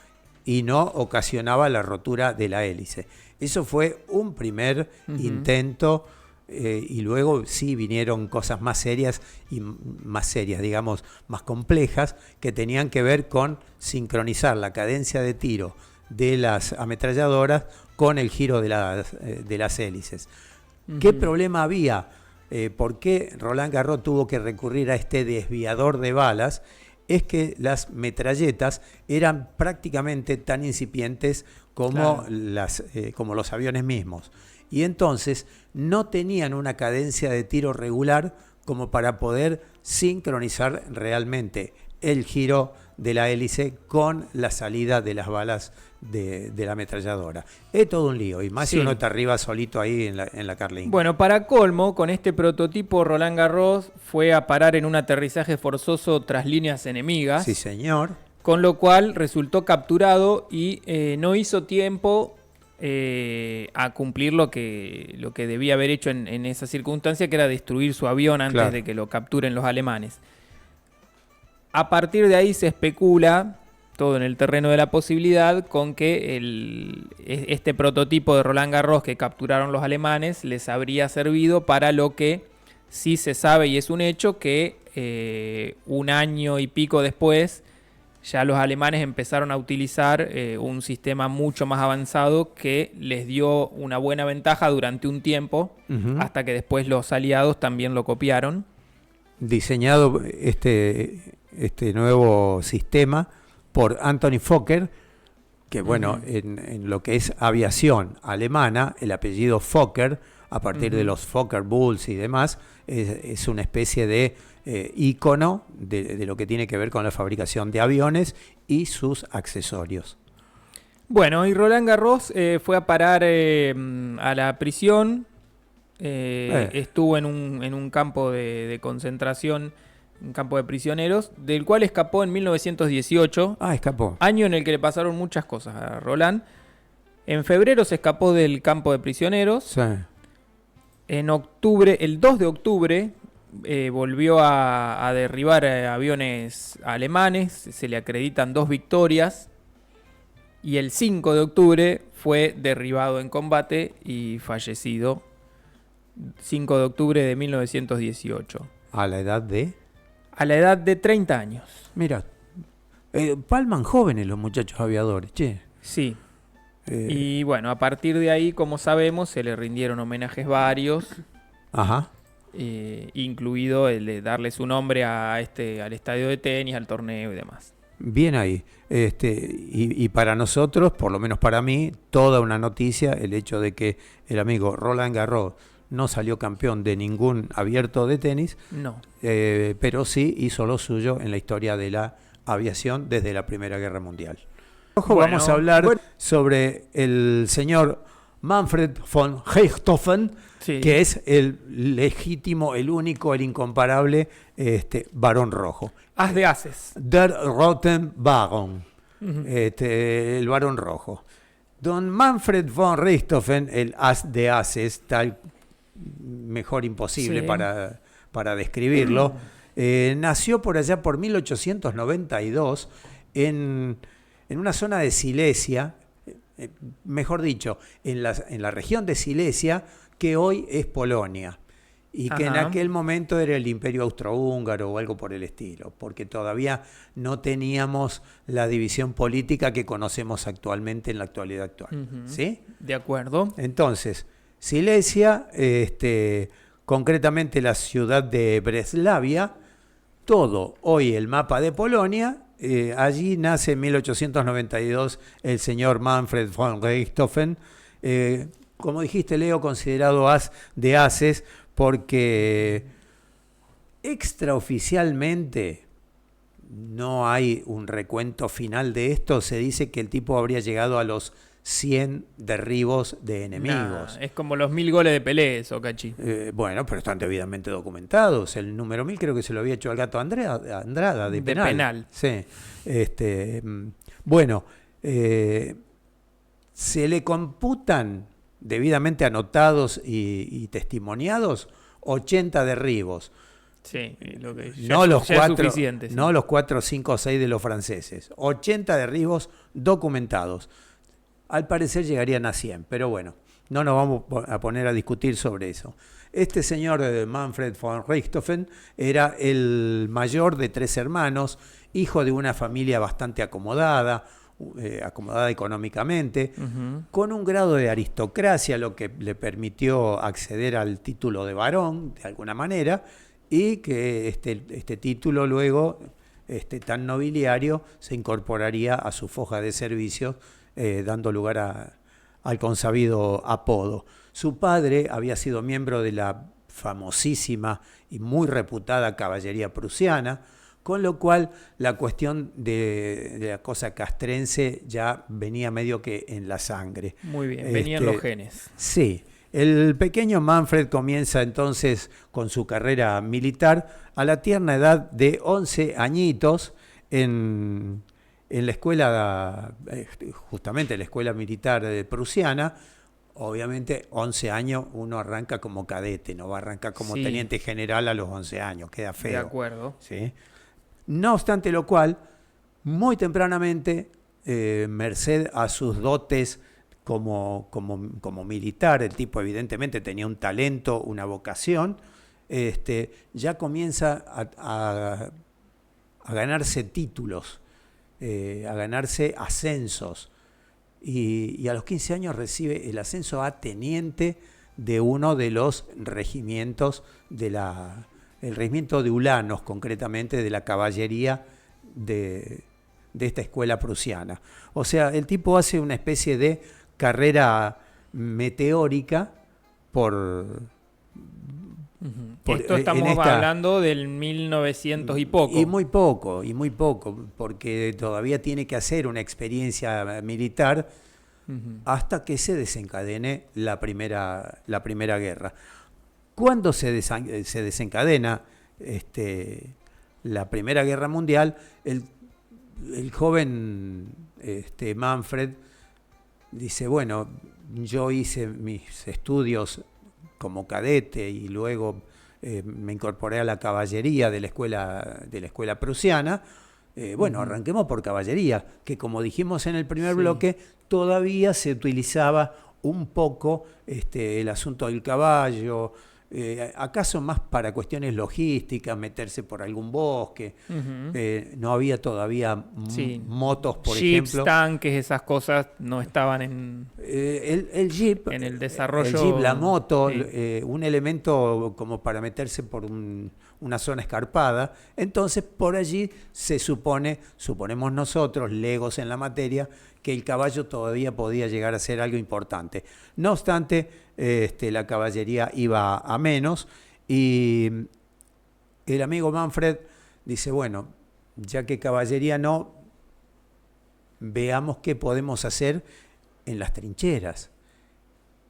y no ocasionaba la rotura de la hélice. Eso fue un primer intento, y luego sí vinieron cosas más serias, digamos, más complejas, que tenían que ver con sincronizar la cadencia de tiro de las ametralladoras con el giro de las hélices. ¿Qué problema había? ¿Por qué Roland Garros tuvo que recurrir a este desviador de balas? Es que las metralletas eran prácticamente tan incipientes como, como los aviones mismos. Y entonces no tenían una cadencia de tiro regular como para poder sincronizar realmente el giro de la hélice con la salida de las balas de la ametralladora. Es todo un lío, y más si uno está arriba solito ahí en la Carlin. Bueno, para colmo, con este prototipo Roland Garros fue a parar en un aterrizaje forzoso tras líneas enemigas. Sí, señor. Con lo cual resultó capturado y no hizo tiempo a cumplir lo que debía haber hecho en esa circunstancia, que era destruir su avión antes de que lo capturen los alemanes. A partir de ahí se especula, todo en el terreno de la posibilidad, con que este prototipo de Roland Garros que capturaron los alemanes les habría servido para lo que sí se sabe y es un hecho, que un año y pico después ya los alemanes empezaron a utilizar un sistema mucho más avanzado que les dio una buena ventaja durante un tiempo, hasta que después los aliados también lo copiaron. Diseñado este nuevo sistema por Anthony Fokker, que bueno, en lo que es aviación alemana, el apellido Fokker, a partir de los Fokker Bulls y demás, es una especie de ícono de lo que tiene que ver con la fabricación de aviones y sus accesorios. Bueno, y Roland Garros fue a parar a la prisión, estuvo en un campo de concentración, un campo de prisioneros, del cual escapó en 1918. Escapó. Año en el que le pasaron muchas cosas a Roland. En febrero se escapó del campo de prisioneros. Sí. En octubre, el 2 de octubre, volvió a derribar aviones alemanes. Se le acreditan 2 victorias. Y el 5 de octubre fue derribado en combate y fallecido. 5 de octubre de 1918. ¿A la edad de? A la edad de 30 años. Mira, palman jóvenes los muchachos aviadores, che. Sí. Y bueno, a partir de ahí, como sabemos, se le rindieron homenajes varios. Ajá. Incluido el de darle su nombre al estadio de tenis, al torneo y demás. Bien ahí. Y para nosotros, por lo menos para mí, toda una noticia el hecho de que el amigo Roland Garros no salió campeón de ningún abierto de tenis, No. pero sí hizo lo suyo en la historia de la aviación desde la Primera Guerra Mundial. Ojo, Bueno, vamos a hablar sobre el señor Manfred von Richthofen, Sí. que es el legítimo, el único, el incomparable Barón Rojo. As de Ases. Der Roten Baron, el Barón Rojo. Don Manfred von Richthofen, el as de ases, tal mejor imposible Sí. para describirlo. Nació por allá por 1892 en una zona de Silesia, mejor dicho, en la región de Silesia, que hoy es Polonia, y que en aquel momento era el Imperio Austrohúngaro o algo por el estilo, porque todavía no teníamos la división política que conocemos actualmente en la actualidad actual. ¿Sí? De acuerdo. Entonces, Silesia, concretamente la ciudad de Breslavia, todo hoy el mapa de Polonia. Allí nace en 1892 el señor Manfred von Richthofen, como dijiste, Leo, considerado as de ases, porque extraoficialmente no hay un recuento final de esto. Se dice que el tipo habría llegado a los 100 derribos de enemigos. Es como los 1000 goles de Pelé, eso, Cachi. Bueno, pero están debidamente documentados. El número 1000 creo que se lo había hecho al Gato Andrada de penal. Sí. Bueno, se le computan, debidamente anotados y testimoniados, 80 derribos. Sí, lo que no los 4, sí. No los 4, 5 o 6 de los franceses. 80 derribos documentados. Al parecer llegarían a 100, pero bueno, no nos vamos a poner a discutir sobre eso. Este señor Manfred von Richthofen era el mayor de 3 hermanos, hijo de una familia bastante acomodada económicamente, con un grado de aristocracia, lo que le permitió acceder al título de varón, de alguna manera, y que este título luego, tan nobiliario, se incorporaría a su foja de servicios, dando lugar al consabido apodo. Su padre había sido miembro de la famosísima y muy reputada caballería prusiana, con lo cual la cuestión de la cosa castrense ya venía medio que en la sangre. Muy bien, venían los genes. Sí. El pequeño Manfred comienza entonces con su carrera militar a la tierna edad de 11 añitos en la escuela, justamente la escuela militar prusiana. Obviamente 11 años uno arranca como cadete, no va a arrancar como teniente general a los 11 años, queda feo. De acuerdo. ¿Sí? No obstante lo cual, muy tempranamente, merced a sus dotes como militar, el tipo evidentemente tenía un talento, una vocación, ya comienza a ganarse títulos, a ganarse ascensos, y a los 15 años recibe el ascenso a teniente de uno de los regimientos el regimiento de Ulanos, concretamente de la caballería de esta escuela prusiana. O sea, el tipo hace una especie de carrera meteórica Esto estamos hablando del 1900 y poco. Y muy poco, porque todavía tiene que hacer una experiencia militar hasta que se desencadene la primera guerra. Cuando se desencadena la Primera Guerra Mundial, el joven Manfred dice, bueno, yo hice mis estudios como cadete y luego me incorporé a la caballería de la escuela prusiana. Arranquemos por caballería, que como dijimos en el primer bloque, todavía se utilizaba un poco el asunto del caballo, acaso más para cuestiones logísticas, meterse por algún bosque. No había todavía motos, por Jeeps, ejemplo. tanques, esas cosas no estaban en el jeep, en el desarrollo. El jeep, la moto, un elemento como para meterse por una zona escarpada. Entonces, por allí suponemos nosotros, legos en la materia, que el caballo todavía podía llegar a ser algo importante. No obstante, la caballería iba a menos, y el amigo Manfred dice, bueno, ya que caballería no, veamos qué podemos hacer en las trincheras,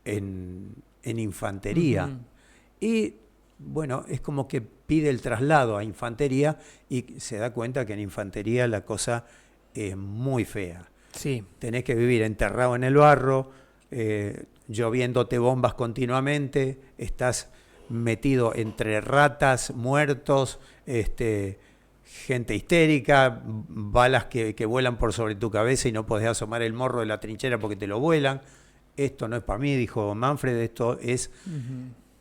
en infantería. Y bueno, es como que pide el traslado a infantería y se da cuenta que en infantería la cosa es muy fea. Sí. Tenés que vivir enterrado en el barro, lloviéndote bombas continuamente, estás metido entre ratas, muertos, gente histérica, balas que vuelan por sobre tu cabeza y no podés asomar el morro de la trinchera porque te lo vuelan. Esto no es para mí, dijo Manfred, esto es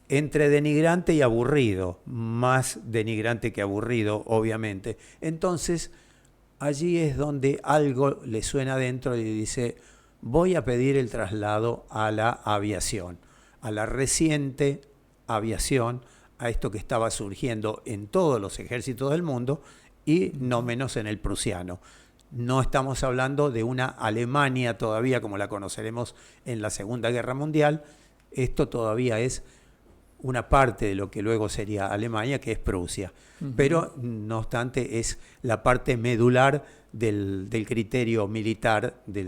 entre denigrante y aburrido, más denigrante que aburrido, obviamente. Entonces, allí es donde algo le suena adentro y dice, voy a pedir el traslado a la aviación, a la reciente aviación, a esto que estaba surgiendo en todos los ejércitos del mundo y no menos en el prusiano. No estamos hablando de una Alemania todavía como la conoceremos en la Segunda Guerra Mundial. Esto todavía es una parte de lo que luego sería Alemania, que es Prusia. Pero, no obstante, es la parte medular del criterio militar de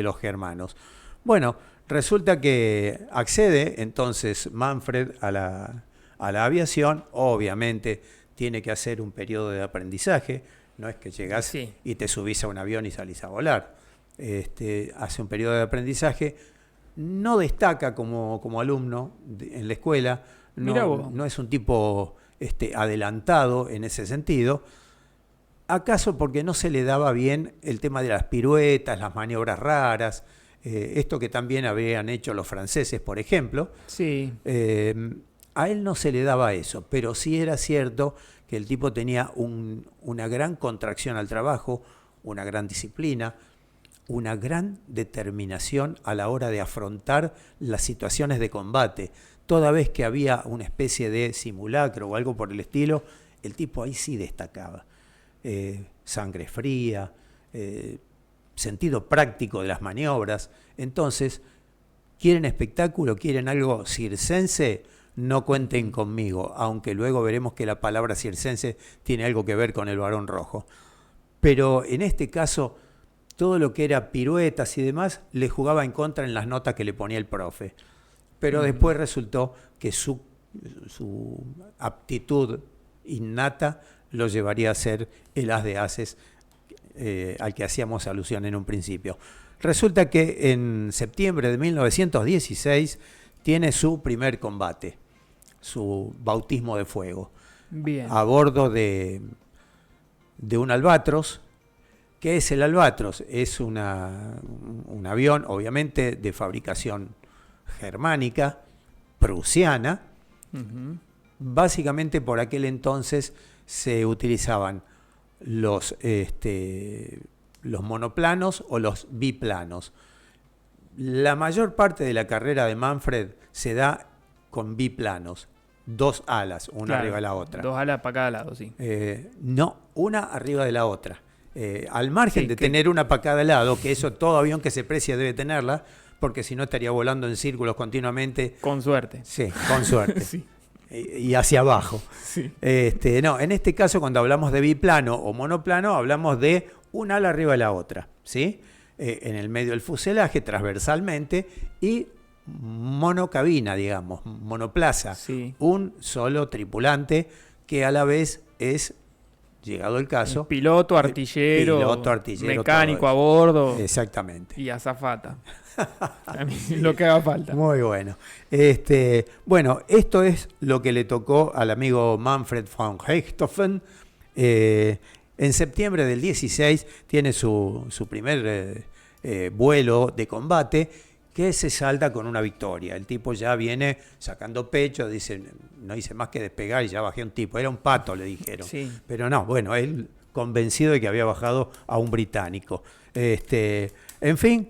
los germanos. Bueno, resulta que accede entonces Manfred a la aviación. Obviamente tiene que hacer un periodo de aprendizaje. No es que llegás y te subís a un avión y salís a volar. Hace un periodo de aprendizaje. No destaca como alumno en la escuela. No es un tipo adelantado en ese sentido. ¿Acaso porque no se le daba bien el tema de las piruetas, las maniobras raras? Esto que también habían hecho los franceses, por ejemplo. Sí. A él no se le daba eso, pero sí era cierto que el tipo tenía una gran contracción al trabajo, una gran disciplina, una gran determinación a la hora de afrontar las situaciones de combate. Toda vez que había una especie de simulacro o algo por el estilo, el tipo ahí sí destacaba. Sangre fría, sentido práctico de las maniobras. Entonces, ¿quieren espectáculo? ¿Quieren algo circense? No cuenten conmigo, aunque luego veremos que la palabra circense tiene algo que ver con el varón rojo. Pero en este caso, todo lo que era piruetas y demás le jugaba en contra en las notas que le ponía el profe. Pero después resultó que su aptitud innata lo llevaría a ser el as de ases al que hacíamos alusión en un principio. Resulta que en septiembre de 1916 tiene su primer combate, su bautismo de fuego. Bien. A bordo de un Albatros. ¿Qué es el Albatros? Es un avión, obviamente, de fabricación germánica, prusiana. Básicamente por aquel entonces se utilizaban los monoplanos o los biplanos. La mayor parte de la carrera de Manfred se da con biplanos, 2 alas, una arriba de la otra. 2 alas para cada lado, sí. No, una arriba de la otra. Al margen de tener una para cada lado, que eso todo avión que se precia debe tenerla, porque si no estaría volando en círculos continuamente. Con suerte. Sí, con suerte. Sí. Y hacia abajo. Sí. No, en este caso, cuando hablamos de biplano o monoplano, hablamos de un ala arriba de la otra, ¿sí? En el medio del fuselaje, transversalmente, y monocabina, digamos, monoplaza. Sí. Un solo tripulante que a la vez es, llegado el caso, Piloto, artillero, mecánico a bordo. Exactamente. Y azafata. A mí lo que haga falta. Muy bueno. Bueno, esto es lo que le tocó al amigo Manfred von Richthofen. En septiembre del 16 tiene su primer vuelo de combate, que se salda con una victoria. El tipo ya viene sacando pecho, dice, no hice más que despegar y ya bajé a un tipo. Era un pato, le dijeron. Sí. Pero no, bueno, él convencido de que había bajado a un británico. En fin,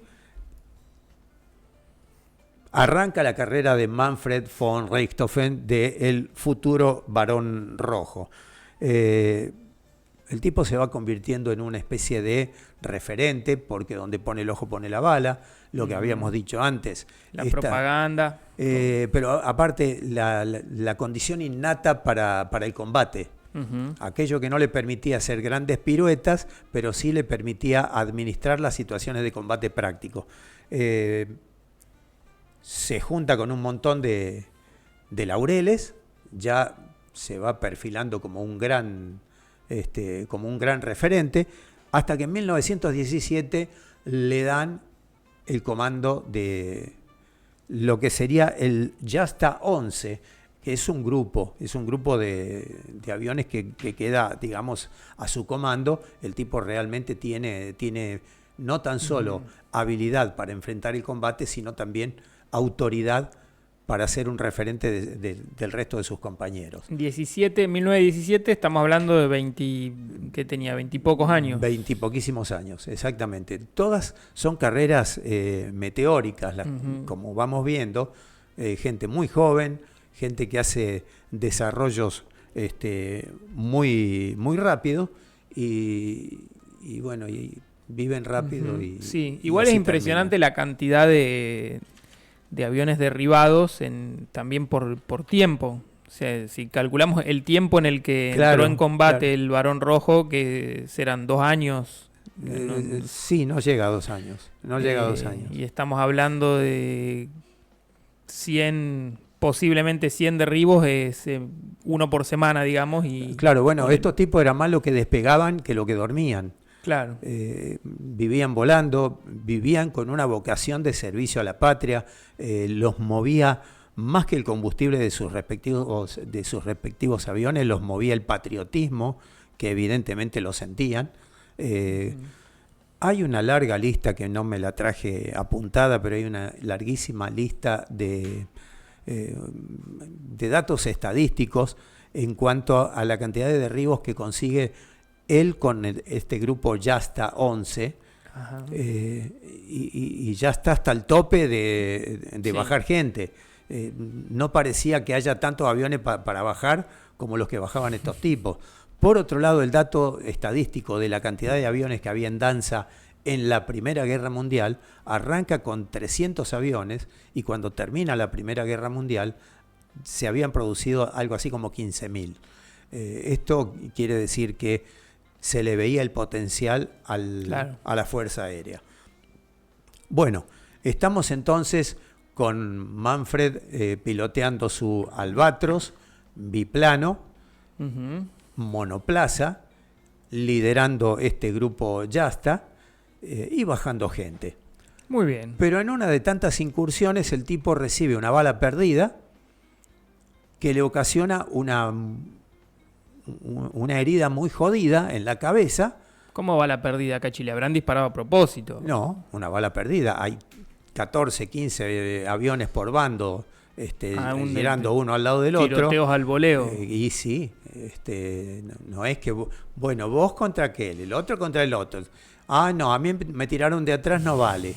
arranca la carrera de Manfred von Richthofen, del futuro varón rojo. El tipo se va convirtiendo en una especie de referente, porque donde pone el ojo pone la bala, lo que habíamos dicho antes. La propaganda. Pero aparte, la condición innata para el combate. Aquello que no le permitía hacer grandes piruetas, pero sí le permitía administrar las situaciones de combate práctico. Se junta con un montón de laureles, ya se va perfilando como un gran referente, hasta que en 1917 le dan el comando de lo que sería el Jasta 11, que es un grupo de aviones que queda, digamos, a su comando. El tipo realmente tiene no tan solo habilidad para enfrentar el combate, sino también autoridad para ser un referente del resto de sus compañeros. 1917, estamos hablando de 20, que tenía 20 y pocos años. 20 y poquísimos años, exactamente. Todas son carreras meteóricas, como vamos viendo, gente muy joven, gente que hace desarrollos muy, muy rápido y bueno, y viven rápido. Sí, igual es impresionante la cantidad de aviones derribados también por tiempo. O sea, si calculamos el tiempo en el que entró en combate el Barón Rojo, que serán 2 años. Sí, no llega a 2 años. No llega a 2 años. Y estamos hablando de 100, posiblemente 100 derribos, uno por semana, digamos. Y claro, bueno, estos tipos eran más lo que despegaban que lo que dormían. Claro. Vivían volando, vivían con una vocación de servicio a la patria, los movía más que el combustible de sus respectivos aviones, los movía el patriotismo, que evidentemente lo sentían. Hay una larga lista, que no me la traje apuntada, pero hay una larguísima lista de datos estadísticos en cuanto a la cantidad de derribos que consigue él con este grupo Yasta 11, y ya está hasta el tope de bajar gente. No parecía que haya tantos aviones para bajar como los que bajaban estos tipos. Por otro lado, el dato estadístico de la cantidad de aviones que había en danza en la Primera Guerra Mundial arranca con 300 aviones, y cuando termina la Primera Guerra Mundial se habían producido algo así como 15.000. Esto quiere decir que se le veía el potencial a la Fuerza Aérea. Bueno, estamos entonces con Manfred piloteando su Albatros biplano, monoplaza, liderando este grupo Yasta y bajando gente. Muy bien. Pero en una de tantas incursiones el tipo recibe una bala perdida que le ocasiona una herida muy jodida en la cabeza. ¿Cómo va la pérdida acá, Chile? ¿Habrán disparado a propósito? No, una bala perdida. Hay 14, 15 aviones por bando, girando uno al lado del otro. Tiroteos al voleo. Y sí, no es que, bueno, vos contra aquel, el otro contra el otro. Ah, no, a mí me tiraron de atrás, no vale.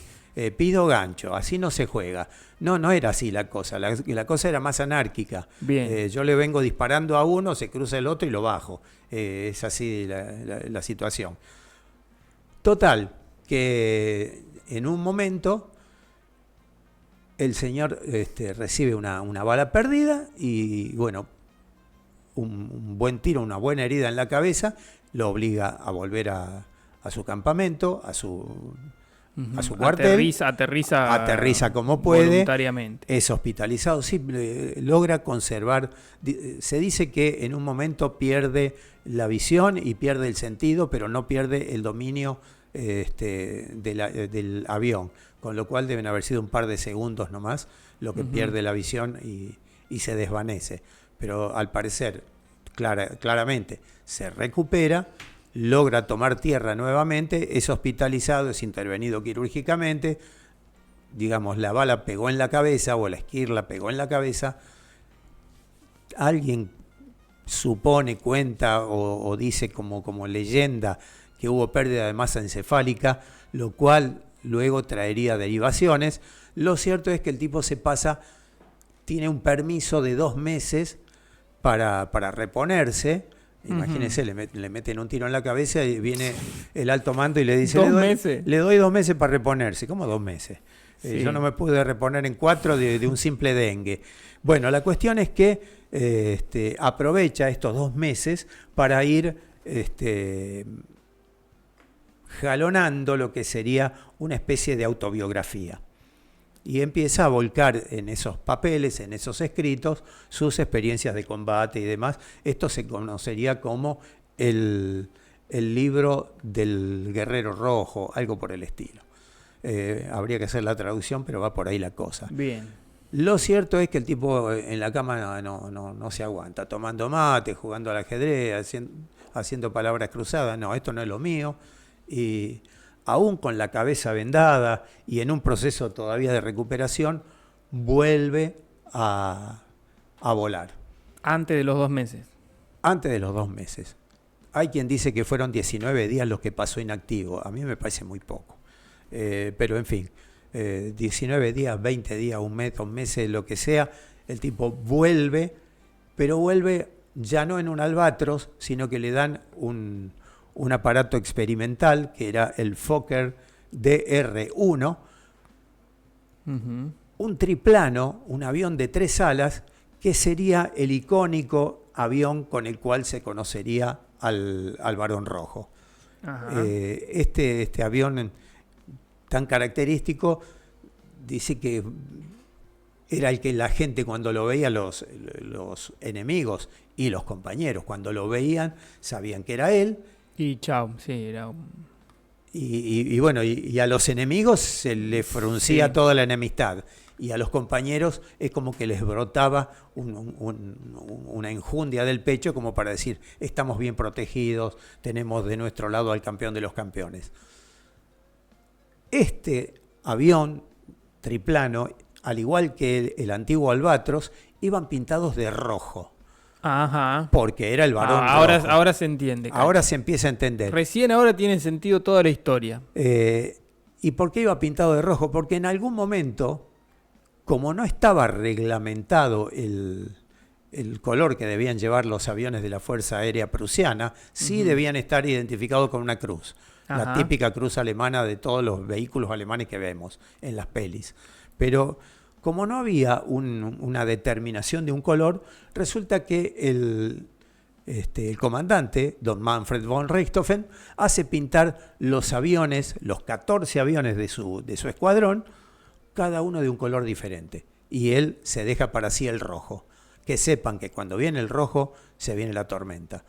Pido gancho, así no se juega. No era así la cosa. La cosa era más anárquica. Bien. Yo le vengo disparando a uno, se cruza el otro y lo bajo. Es así la situación. Total, que en un momento el señor recibe una bala perdida y, bueno, un buen tiro, una buena herida en la cabeza, lo obliga a volver a su campamento, a su cuartel. Aterriza como puede. Voluntariamente. Es hospitalizado. Sí, logra conservar. Se dice que en un momento pierde la visión y pierde el sentido, pero no pierde el dominio del avión. Con lo cual deben haber sido un par de segundos nomás lo que pierde la visión y se desvanece. Pero al parecer, claramente, se recupera. Logra tomar tierra nuevamente, es hospitalizado, es intervenido quirúrgicamente, digamos, la bala pegó en la cabeza o la esquirla pegó en la cabeza. Alguien supone, cuenta o dice como leyenda que hubo pérdida de masa encefálica, lo cual luego traería derivaciones. Lo cierto es que el tipo tiene un permiso de 2 meses para reponerse. Imagínense, le meten un tiro en la cabeza y viene el alto mando y le dice, le doy 2 meses para reponerse. ¿Cómo 2 meses? Sí. Yo no me pude reponer en 4 de un simple dengue. Bueno, la cuestión es que aprovecha estos 2 meses para ir jalonando lo que sería una especie de autobiografía. Y empieza a volcar en esos papeles, en esos escritos, sus experiencias de combate y demás. Esto se conocería como el libro del Guerrero Rojo, algo por el estilo. Habría que hacer la traducción, pero va por ahí la cosa. Bien. Lo cierto es que el tipo en la cama no se aguanta, tomando mate, jugando al ajedrez, haciendo palabras cruzadas. No, esto no es lo mío. Y aún con la cabeza vendada y en un proceso todavía de recuperación, vuelve a volar. Antes de los 2 meses. Antes de los 2 meses. Hay quien dice que fueron 19 días los que pasó inactivo. A mí me parece muy poco. Pero en fin, 19 días, 20 días, un mes, 2 meses, lo que sea, el tipo vuelve, pero vuelve ya no en un albatros, sino que le dan un aparato experimental, que era el Fokker DR-1, un triplano, un avión de 3 alas, que sería el icónico avión con el cual se conocería al Barón Rojo. Este avión tan característico, dice que era el que la gente cuando lo veía, los enemigos y los compañeros, cuando lo veían, sabían que era él. Y chao, sí, era un... Y bueno, y a los enemigos se le fruncía toda la enemistad. Y a los compañeros es como que les brotaba una enjundia del pecho como para decir, estamos bien protegidos, tenemos de nuestro lado al campeón de los campeones. Este avión triplano, al igual que el antiguo Albatros, iban pintados de rojo. Ajá. Porque era el Barón Rojo. Ahora se entiende. Ahora se empieza a entender. Recién ahora tiene sentido toda la historia. ¿Y por qué iba pintado de rojo? Porque en algún momento, como no estaba reglamentado el color que debían llevar los aviones de la Fuerza Aérea Prusiana, sí debían estar identificados con una cruz. La típica cruz alemana de todos los vehículos alemanes que vemos en las pelis. Pero como no había una determinación de un color, resulta que el comandante, don Manfred von Richthofen, hace pintar los aviones, los 14 aviones de su escuadrón, cada uno de un color diferente. Y él se deja para sí el rojo. Que sepan que cuando viene el rojo, se viene la tormenta.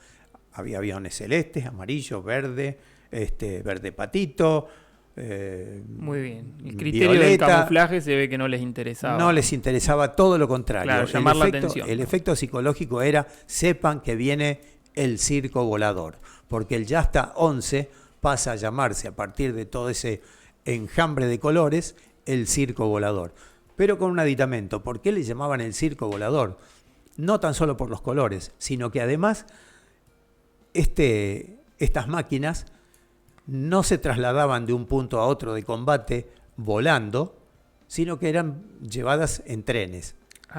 Había aviones celestes, amarillo, verde, verde patito. Muy bien. El criterio del camuflaje se ve que no les interesaba. No les interesaba, todo lo contrario. Claro, llamar la atención. El efecto psicológico era, sepan que viene el circo volador. Porque el Yasta 11 pasa a llamarse, a partir de todo ese enjambre de colores, el circo volador. Pero con un aditamento. ¿Por qué le llamaban el circo volador? No tan solo por los colores, sino que además estas máquinas no se trasladaban de un punto a otro de combate volando, sino que eran llevadas en trenes,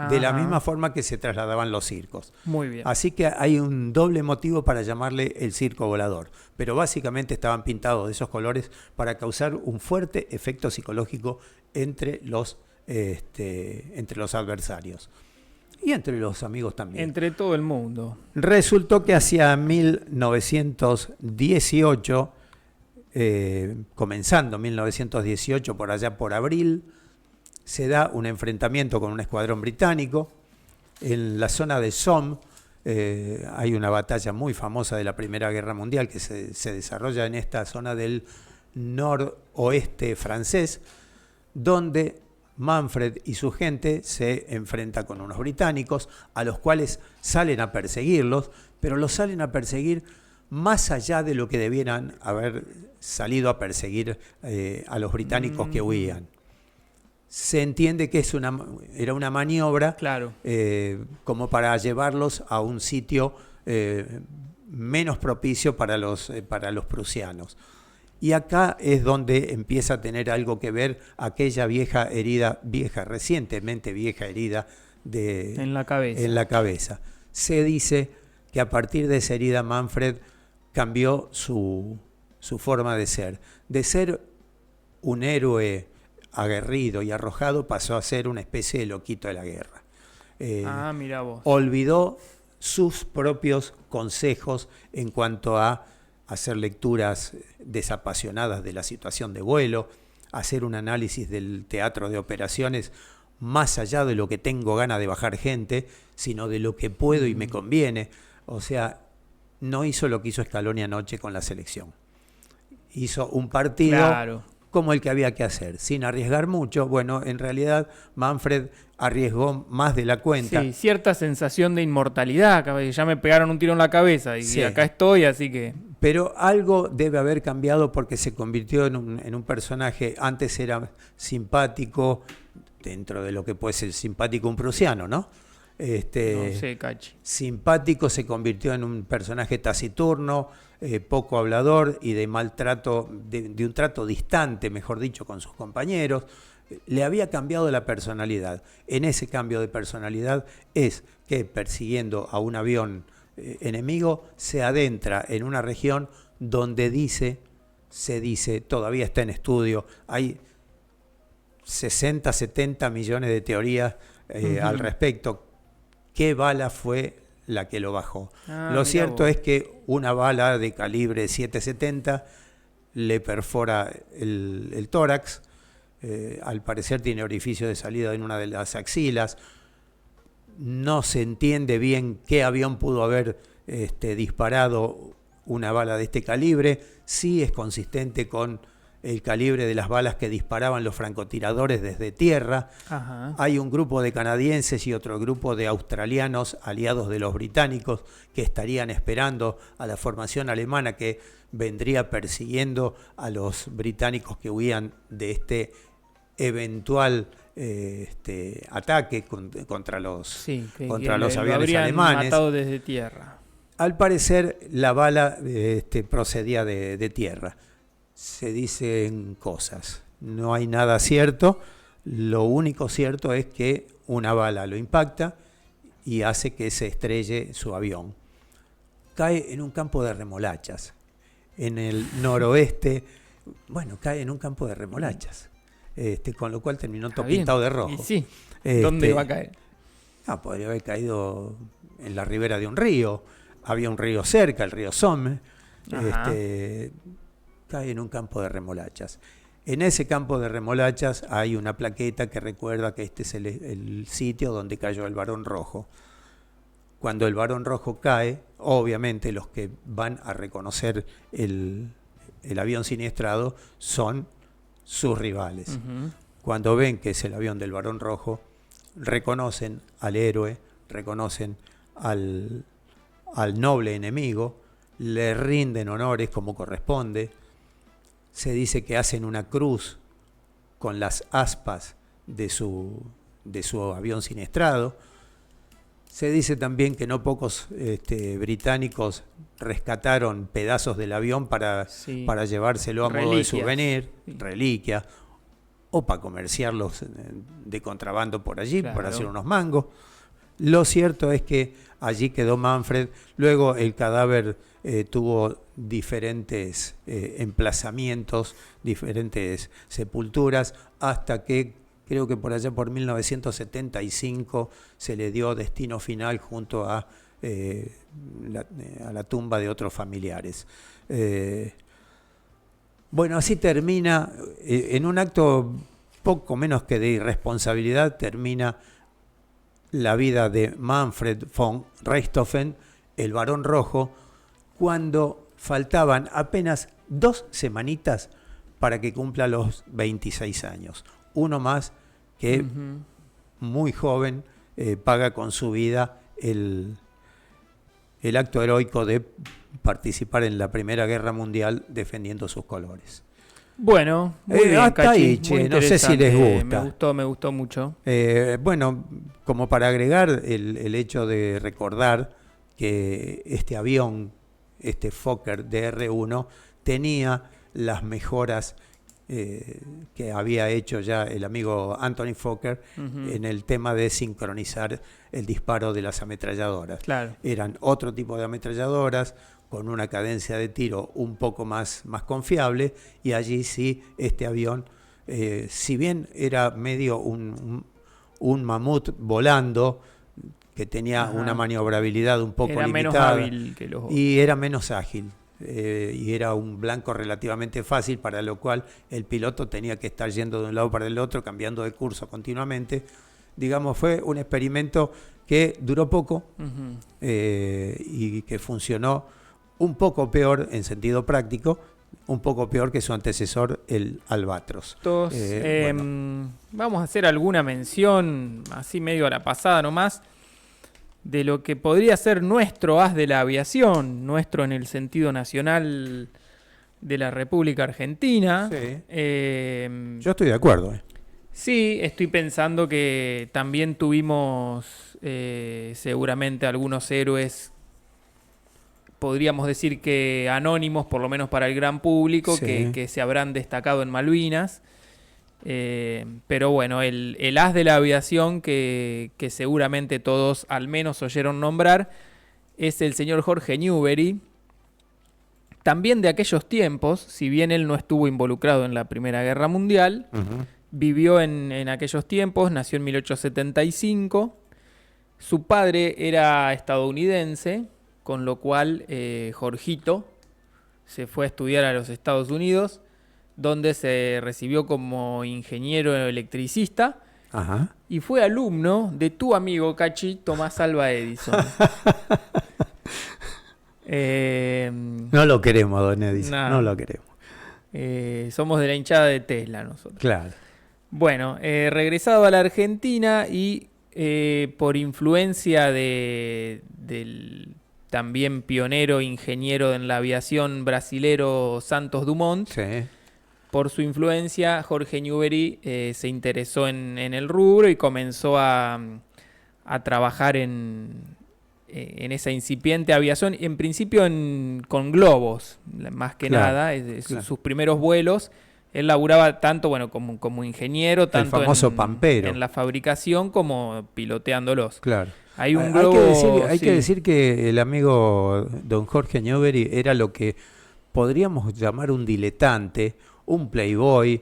de la misma forma que se trasladaban los circos. Muy bien. Así que hay un doble motivo para llamarle el circo volador, pero básicamente estaban pintados de esos colores para causar un fuerte efecto psicológico entre los adversarios. Y entre los amigos también. Entre todo el mundo. Resultó que hacia 1918, comenzando 1918, por allá por abril, se da un enfrentamiento con un escuadrón británico. En la zona de Somme hay una batalla muy famosa de la Primera Guerra Mundial que se desarrolla en esta zona del noroeste francés, donde Manfred y su gente se enfrentan con unos británicos a los cuales salen a perseguirlos, pero los salen a perseguir más allá de lo que debieran haber salido a perseguir a los británicos que huían. Se entiende que era una maniobra, claro, como para llevarlos a un sitio menos propicio para los prusianos. Y acá es donde empieza a tener algo que ver aquella recientemente vieja herida en la cabeza. Se dice que a partir de esa herida Manfred cambió su forma de ser. De ser un héroe aguerrido y arrojado, pasó a ser una especie de loquito de la guerra. Mira vos. Olvidó sus propios consejos en cuanto a hacer lecturas desapasionadas de la situación de vuelo, hacer un análisis del teatro de operaciones más allá de lo que tengo ganas de bajar gente, sino de lo que puedo y me conviene. O sea, no hizo lo que hizo Scaloni anoche con la selección. Hizo un partido como el que había que hacer, sin arriesgar mucho. Bueno, en realidad Manfred arriesgó más de la cuenta. Sí, cierta sensación de inmortalidad, ya me pegaron un tiro en la cabeza y Sí. acá estoy, así que... Pero algo debe haber cambiado porque se convirtió en un personaje, antes era simpático, dentro de lo que puede ser simpático un prusiano, ¿no? No sé, Cachi. Simpático, se convirtió en un personaje taciturno, poco hablador y de maltrato, de un trato distante, mejor dicho, con sus compañeros. Le había cambiado la personalidad. En ese cambio de personalidad es que persiguiendo a un avión enemigo se adentra en una región donde se dice, todavía está en estudio, hay 60, 70 millones de teorías al respecto. ¿Qué bala fue la que lo bajó? Lo cierto es que una bala de calibre 770 le perfora el tórax, al parecer tiene orificio de salida en una de las axilas. No se entiende bien qué avión pudo haber disparado una bala de este calibre. Sí es consistente con el calibre de las balas que disparaban los francotiradores desde tierra. Ajá. Hay un grupo de canadienses y otro grupo de australianos aliados de los británicos que estarían esperando a la formación alemana que vendría persiguiendo a los británicos que huían de este eventual ataque contra los aviones alemanes. Matado desde tierra. Al parecer la bala procedía de tierra. Se dicen cosas, no hay nada cierto. Lo único cierto es que una bala lo impacta y hace que se estrelle su avión. Cae en un campo de remolachas, en el noroeste. Bueno, cae en un campo de remolachas, con lo cual terminó todo pintado de rojo. Y sí, ¿dónde iba a caer? No, podría haber caído en la ribera de un río. Había un río cerca, el río Somme. Cae en un campo de remolachas. En ese campo de remolachas hay una plaqueta que recuerda que este es el sitio donde cayó el Barón Rojo. Cuando el Barón Rojo cae, obviamente los que van a reconocer el avión siniestrado son sus rivales. Uh-huh. Cuando ven que es el avión del Barón Rojo, reconocen al héroe, reconocen al noble enemigo, le rinden honores como corresponde. Se dice que hacen una cruz con las aspas de su avión siniestrado. Se dice también que no pocos británicos rescataron pedazos del avión para llevárselo a modo de souvenir, reliquia, o para comerciarlos de contrabando por allí, para hacer unos mangos. Lo cierto es que allí quedó Manfred. Luego el cadáver tuvo diferentes emplazamientos, diferentes sepulturas, hasta que creo que por allá por 1975 se le dio destino final junto a la tumba de otros familiares. Bueno, así termina, en un acto poco menos que de irresponsabilidad, termina la vida de Manfred von Richthofen, el Barón Rojo, cuando faltaban apenas 2 semanitas para que cumpla los 26 años. Uno más que muy joven paga con su vida el acto heroico de participar en la Primera Guerra Mundial defendiendo sus colores. Bueno, muy bien, hasta Cachi, ahí, che, no sé si les gusta. Me gustó mucho. Bueno, como para agregar el hecho de recordar que este avión, este Fokker DR-1, tenía las mejoras que había hecho ya el amigo Anthony Fokker en el tema de sincronizar el disparo de las ametralladoras. Claro. Eran otro tipo de ametralladoras con una cadencia de tiro un poco más confiable, y allí sí este avión, si bien era medio un mamut volando, que tenía una maniobrabilidad un poco limitada, menos hábil que los otros. Y era menos ágil. Y era un blanco relativamente fácil, para lo cual el piloto tenía que estar yendo de un lado para el otro, cambiando de curso continuamente. Digamos, fue un experimento que duró poco y que funcionó un poco peor en sentido práctico un poco peor que su antecesor, el Albatros. Bueno. Vamos a hacer alguna mención, así medio a la pasada nomás, de lo que podría ser nuestro as de la aviación, nuestro en el sentido nacional de la República Argentina. Sí. Yo estoy de acuerdo. Sí, estoy pensando que también tuvimos seguramente algunos héroes, podríamos decir que anónimos, por lo menos para el gran público, Sí. que se habrán destacado en Malvinas. Pero bueno, el as de la aviación que seguramente todos al menos oyeron nombrar es el señor Jorge Newbery. También de aquellos tiempos, si bien él no estuvo involucrado en la Primera Guerra Mundial, vivió en aquellos tiempos, nació en 1875. Su padre era estadounidense, con lo cual Jorgito se fue a estudiar a los Estados Unidos, donde se recibió como ingeniero electricista. Ajá. Y fue alumno de tu amigo Cachi, Tomás Alva Edison. No lo queremos, don Edison. No. No lo queremos. Somos de la hinchada de Tesla nosotros. Claro. Bueno, regresado a la Argentina y por influencia del también pionero ingeniero en la aviación brasilero Santos Dumont, Sí. por su influencia Jorge Newbery se interesó en el rubro y comenzó a trabajar en esa incipiente aviación, en principio con globos, más que Claro, nada, claro. sus primeros vuelos. Él laburaba tanto como ingeniero, tanto famoso pampero. en la fabricación como piloteándolos. Claro. Hay un Hay globo, hay sí. que decir que el amigo don Jorge Newbery era lo que podríamos llamar un diletante, un playboy,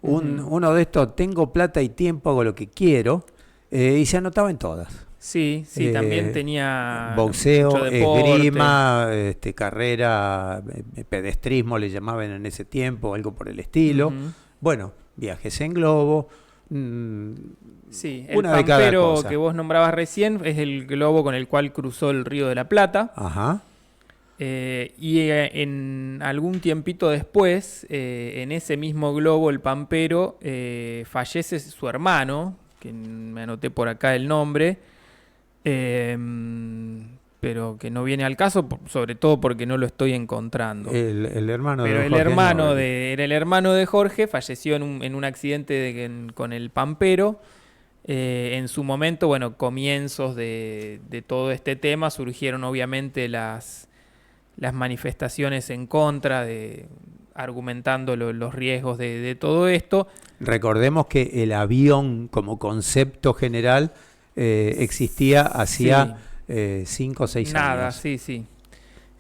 uno de estos, tengo plata y tiempo, hago lo que quiero, y se anotaba en todas. Sí, también tenía Boxeo, mucho deporte. esgrima, carrera, pedestrismo le llamaban en ese tiempo, algo por el estilo. Ujú. Bueno, viajes en globo. Sí, el Una de cada pampero cosa. que vos nombrabas recién es el globo con el cual cruzó el Río de la Plata. Ajá. En algún tiempito después, en ese mismo globo, el pampero, fallece su hermano, que me anoté por acá el nombre, pero que no viene al caso, sobre todo porque no lo estoy encontrando. El hermano Pero de el Jorge hermano Newbery. era el hermano de Jorge, falleció en un accidente con el pampero. En su momento, bueno, comienzos de todo este tema, surgieron obviamente las manifestaciones en contra, argumentando los riesgos de todo esto. Recordemos que el avión como concepto general existía hacía 5 o 6 años. Nada, sí.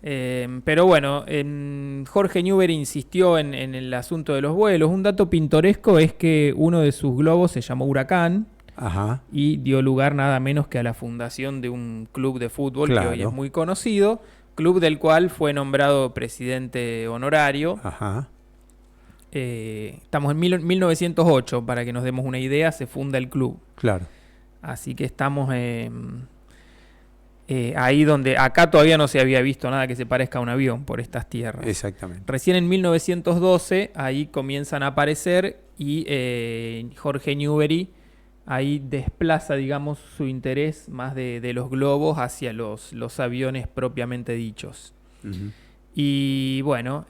Pero bueno, Jorge Newbery insistió en el asunto de los vuelos. Un dato pintoresco es que uno de sus globos se llamó Huracán Ajá. y dio lugar nada menos que a la fundación de un club de fútbol Claro. que hoy es muy conocido, club del cual fue nombrado presidente honorario. Ajá. Estamos en 1908, para que nos demos una idea, se funda el club. Claro. Así que estamos ahí donde acá todavía no se había visto nada que se parezca a un avión por estas tierras. Exactamente. Recién en 1912 ahí comienzan a aparecer y Jorge Newbery ahí desplaza, digamos, su interés más de los globos hacia los aviones propiamente dichos. Ujú. Y bueno,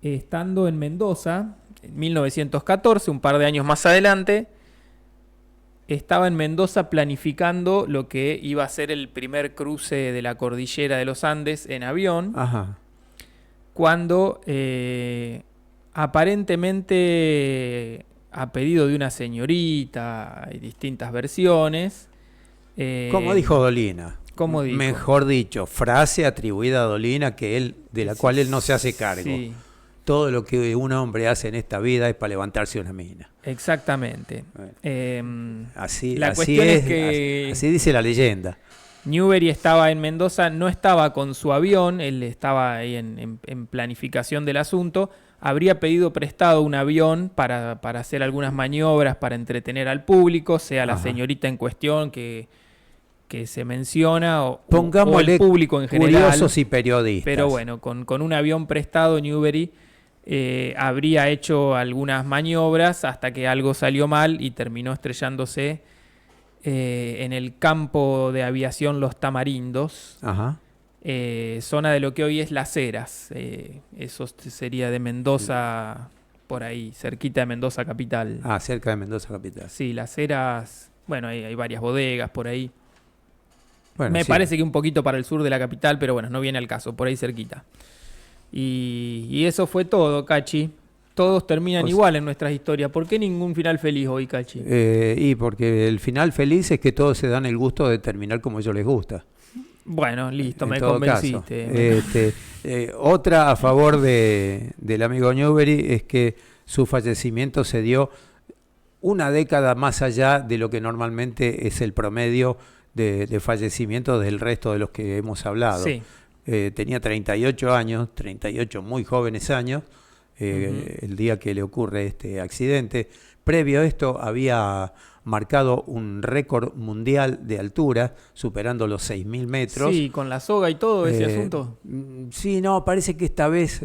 estando en Mendoza, en 1914, un par de años más adelante, estaba en Mendoza planificando lo que iba a ser el primer cruce de la cordillera de los Andes en avión, Ajá. cuando aparentemente, a pedido de una señorita, hay distintas versiones. Como dijo Dolina. ¿Cómo dijo? Mejor dicho, frase atribuida a Dolina de la cual él no se hace cargo. Sí, Todo lo que un hombre hace en esta vida es para levantarse una mina. exactamente. Bueno. Así, La así cuestión es que así dice la leyenda. Newbery estaba en Mendoza, no estaba con su avión, él estaba ahí en planificación del asunto, habría pedido prestado un avión para hacer algunas maniobras, para entretener al público, sea la Ajá. señorita en cuestión que que se menciona o Pongámosle el público en general. curiosos y periodistas. Pero bueno, con un avión prestado, Newbery habría hecho algunas maniobras hasta que algo salió mal y terminó estrellándose en el campo de aviación Los Tamarindos, Ajá. zona de lo que hoy es Las Heras. Eso sería de Mendoza, por ahí, cerquita de Mendoza capital. Ah, cerca de Mendoza capital. Sí, Las Heras, bueno, hay varias bodegas por ahí. Bueno, Me sí. parece que un poquito para el sur de la capital, pero bueno, no viene al caso, por ahí cerquita. Y eso fue todo, Cachi. Todos terminan igual en nuestras historias. ¿Por qué ningún final feliz hoy, Cachi? Y porque el final feliz es que todos se dan el gusto de terminar como a ellos les gusta. Bueno, listo, En me todo convenciste. caso. Otra a favor del amigo Newbery es que su fallecimiento se dio una década más allá de lo que normalmente es el promedio de fallecimiento del resto de los que hemos hablado. Sí. Tenía 38 años, 38 muy jóvenes años, el día que le ocurre este accidente. Previo a esto había marcado un récord mundial de altura, superando los 6.000 metros. Sí, con la soga y todo ese asunto. Sí, no, parece que esta vez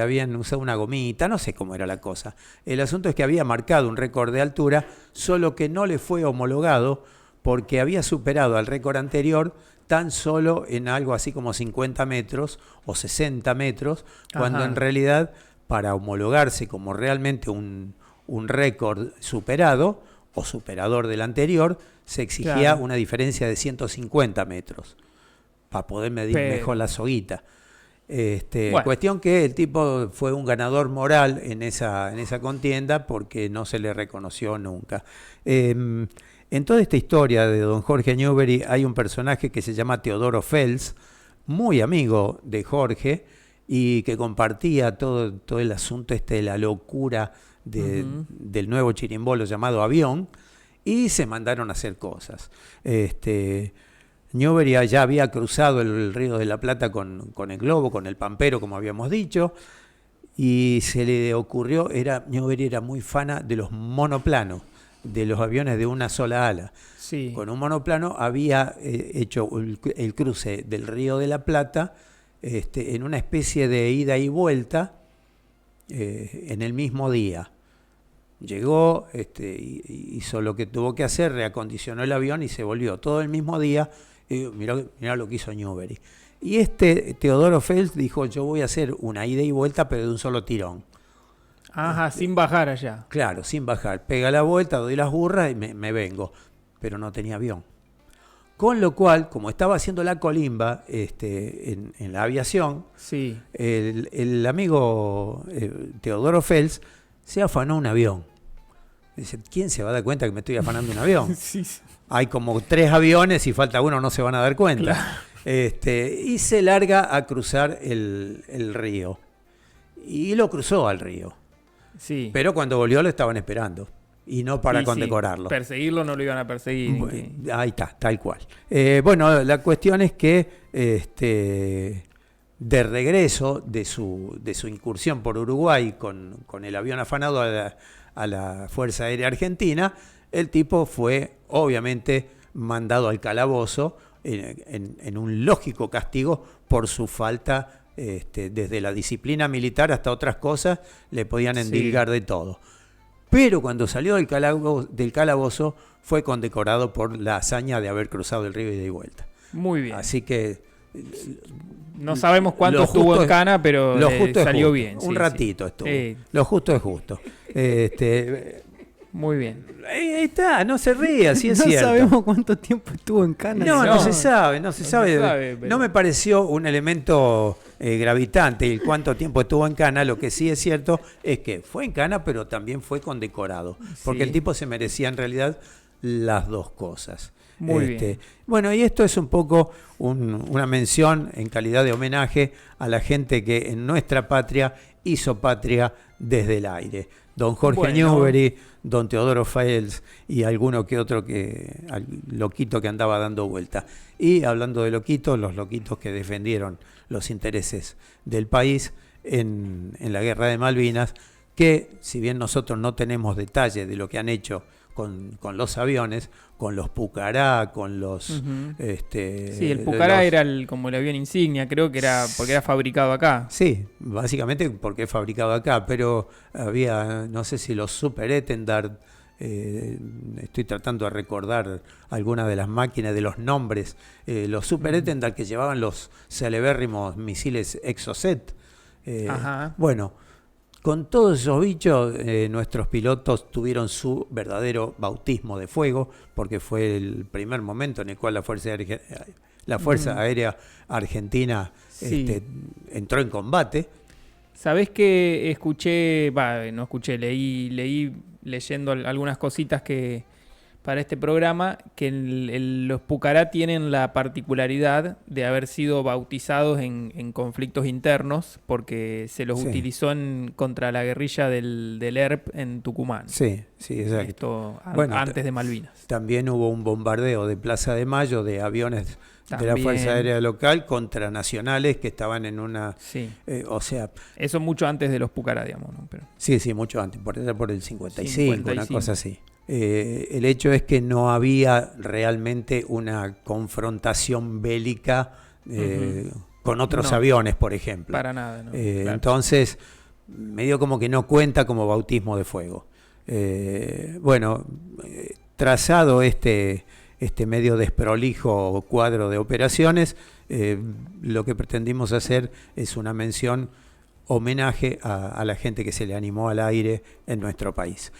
habían usado una gomita, no sé cómo era la cosa. El asunto es que había marcado un récord de altura, solo que no le fue homologado porque había superado al récord anterior tan solo en algo así como 50 metros o 60 metros, cuando Ajá. en realidad para homologarse como realmente un récord superado o superador del anterior, se exigía Claro. una diferencia de 150 metros para poder medir mejor la soguita. Bueno. Cuestión que el tipo fue un ganador moral en esa contienda porque no se le reconoció nunca. En toda esta historia de don Jorge Newbery hay un personaje que se llama Teodoro Fels, muy amigo de Jorge y que compartía todo el asunto de la locura del nuevo chirimbolo llamado avión, y se mandaron a hacer cosas. Newbery ya había cruzado el Río de la Plata con el globo, con el Pampero, como habíamos dicho, y se le ocurrió, Newbery era muy fana de los monoplanos, de los aviones de una sola ala. Sí. Con un monoplano había hecho el cruce del Río de la Plata en una especie de ida y vuelta en el mismo día. Llegó, hizo lo que tuvo que hacer, reacondicionó el avión y se volvió todo el mismo día. Mirá lo que hizo Newbery. Y Teodoro Fels dijo, yo voy a hacer una ida y vuelta, pero de un solo tirón. Ajá, sin bajar allá. Claro, sin bajar. Pega la vuelta, doy las burras y me vengo. Pero no tenía avión. Con lo cual, como estaba haciendo la colimba en la aviación, Sí. el amigo Teodoro Fels se afanó un avión. Dice, ¿quién se va a dar cuenta que me estoy afanando un avión? Sí. Hay como 3 aviones y falta uno, no se van a dar cuenta. Claro. Y se larga a cruzar el río. Y lo cruzó al río. Sí. Pero cuando volvió lo estaban esperando. Y no para Sí, condecorarlo. sí. Perseguirlo no lo iban a perseguir. Ahí está, tal cual. Bueno, la cuestión es que de regreso de su incursión por Uruguay con el avión afanado a la Fuerza Aérea Argentina, el tipo fue obviamente mandado al calabozo en un lógico castigo por su falta, desde la disciplina militar hasta otras cosas, le podían endilgar de todo. Pero cuando salió del calabozo fue condecorado por la hazaña de haber cruzado el río ida y vuelta. Muy bien. Así que no sabemos cuánto lo estuvo justo en Cana, pero lo justo es salió justo. bien. Un ratito estuvo. Sí. Lo justo es justo. Muy bien. Ahí está, no se ría, sí es No cierto. sabemos cuánto tiempo estuvo en Cana. No se sabe. No se sabe, pero- No me pareció un elemento gravitante el cuánto tiempo estuvo en Cana. Lo que sí es cierto es que fue en Cana, pero también fue condecorado. Porque Sí. el tipo se merecía en realidad las dos cosas. Muy bien. Bueno, y esto es un poco una mención en calidad de homenaje a la gente que en nuestra patria hizo patria desde el aire. Don Jorge Bueno. Newbery, don Teodoro Fels y alguno que otro loquito que andaba dando vuelta. Y hablando de loquitos, los loquitos que defendieron los intereses del país en la guerra de Malvinas, que si bien nosotros no tenemos detalle de lo que han hecho con los aviones, con los Pucará, con los... Ujú. Sí, el Pucará era como el avión insignia, creo que era porque era fabricado acá. Sí, básicamente porque es fabricado acá, pero había, no sé si los Super Etendard, estoy tratando de recordar algunas de las máquinas, de los nombres, los Super Etendard que llevaban los celebérrimos misiles Exocet. Ajá. Bueno, con todos esos bichos, nuestros pilotos tuvieron su verdadero bautismo de fuego, porque fue el primer momento en el cual la Fuerza Aérea Argentina Sí. entró en combate. ¿Sabés que no escuché, leí leyendo algunas cositas que para este programa, que los Pucará tienen la particularidad de haber sido bautizados en conflictos internos porque se los Sí. utilizó contra la guerrilla del ERP en Tucumán. Sí, sí, exacto. Esto Bueno, antes de Malvinas. También hubo un bombardeo de Plaza de Mayo de aviones de la También. Fuerza Aérea Local contra nacionales que estaban en una... Sí. o sea, Eso mucho antes de los Pucará, digamos, ¿no? Pero, sí, mucho antes, por allá por el 55, una 55. cosa así. El hecho es que no había realmente una confrontación bélica con otros No. aviones, por ejemplo. para nada, ¿no? Claro. Entonces, medio como que no cuenta como bautismo de fuego. Bueno, trazado este medio desprolijo cuadro de operaciones, lo que pretendimos hacer es una mención, homenaje a la gente que se le animó al aire en nuestro país.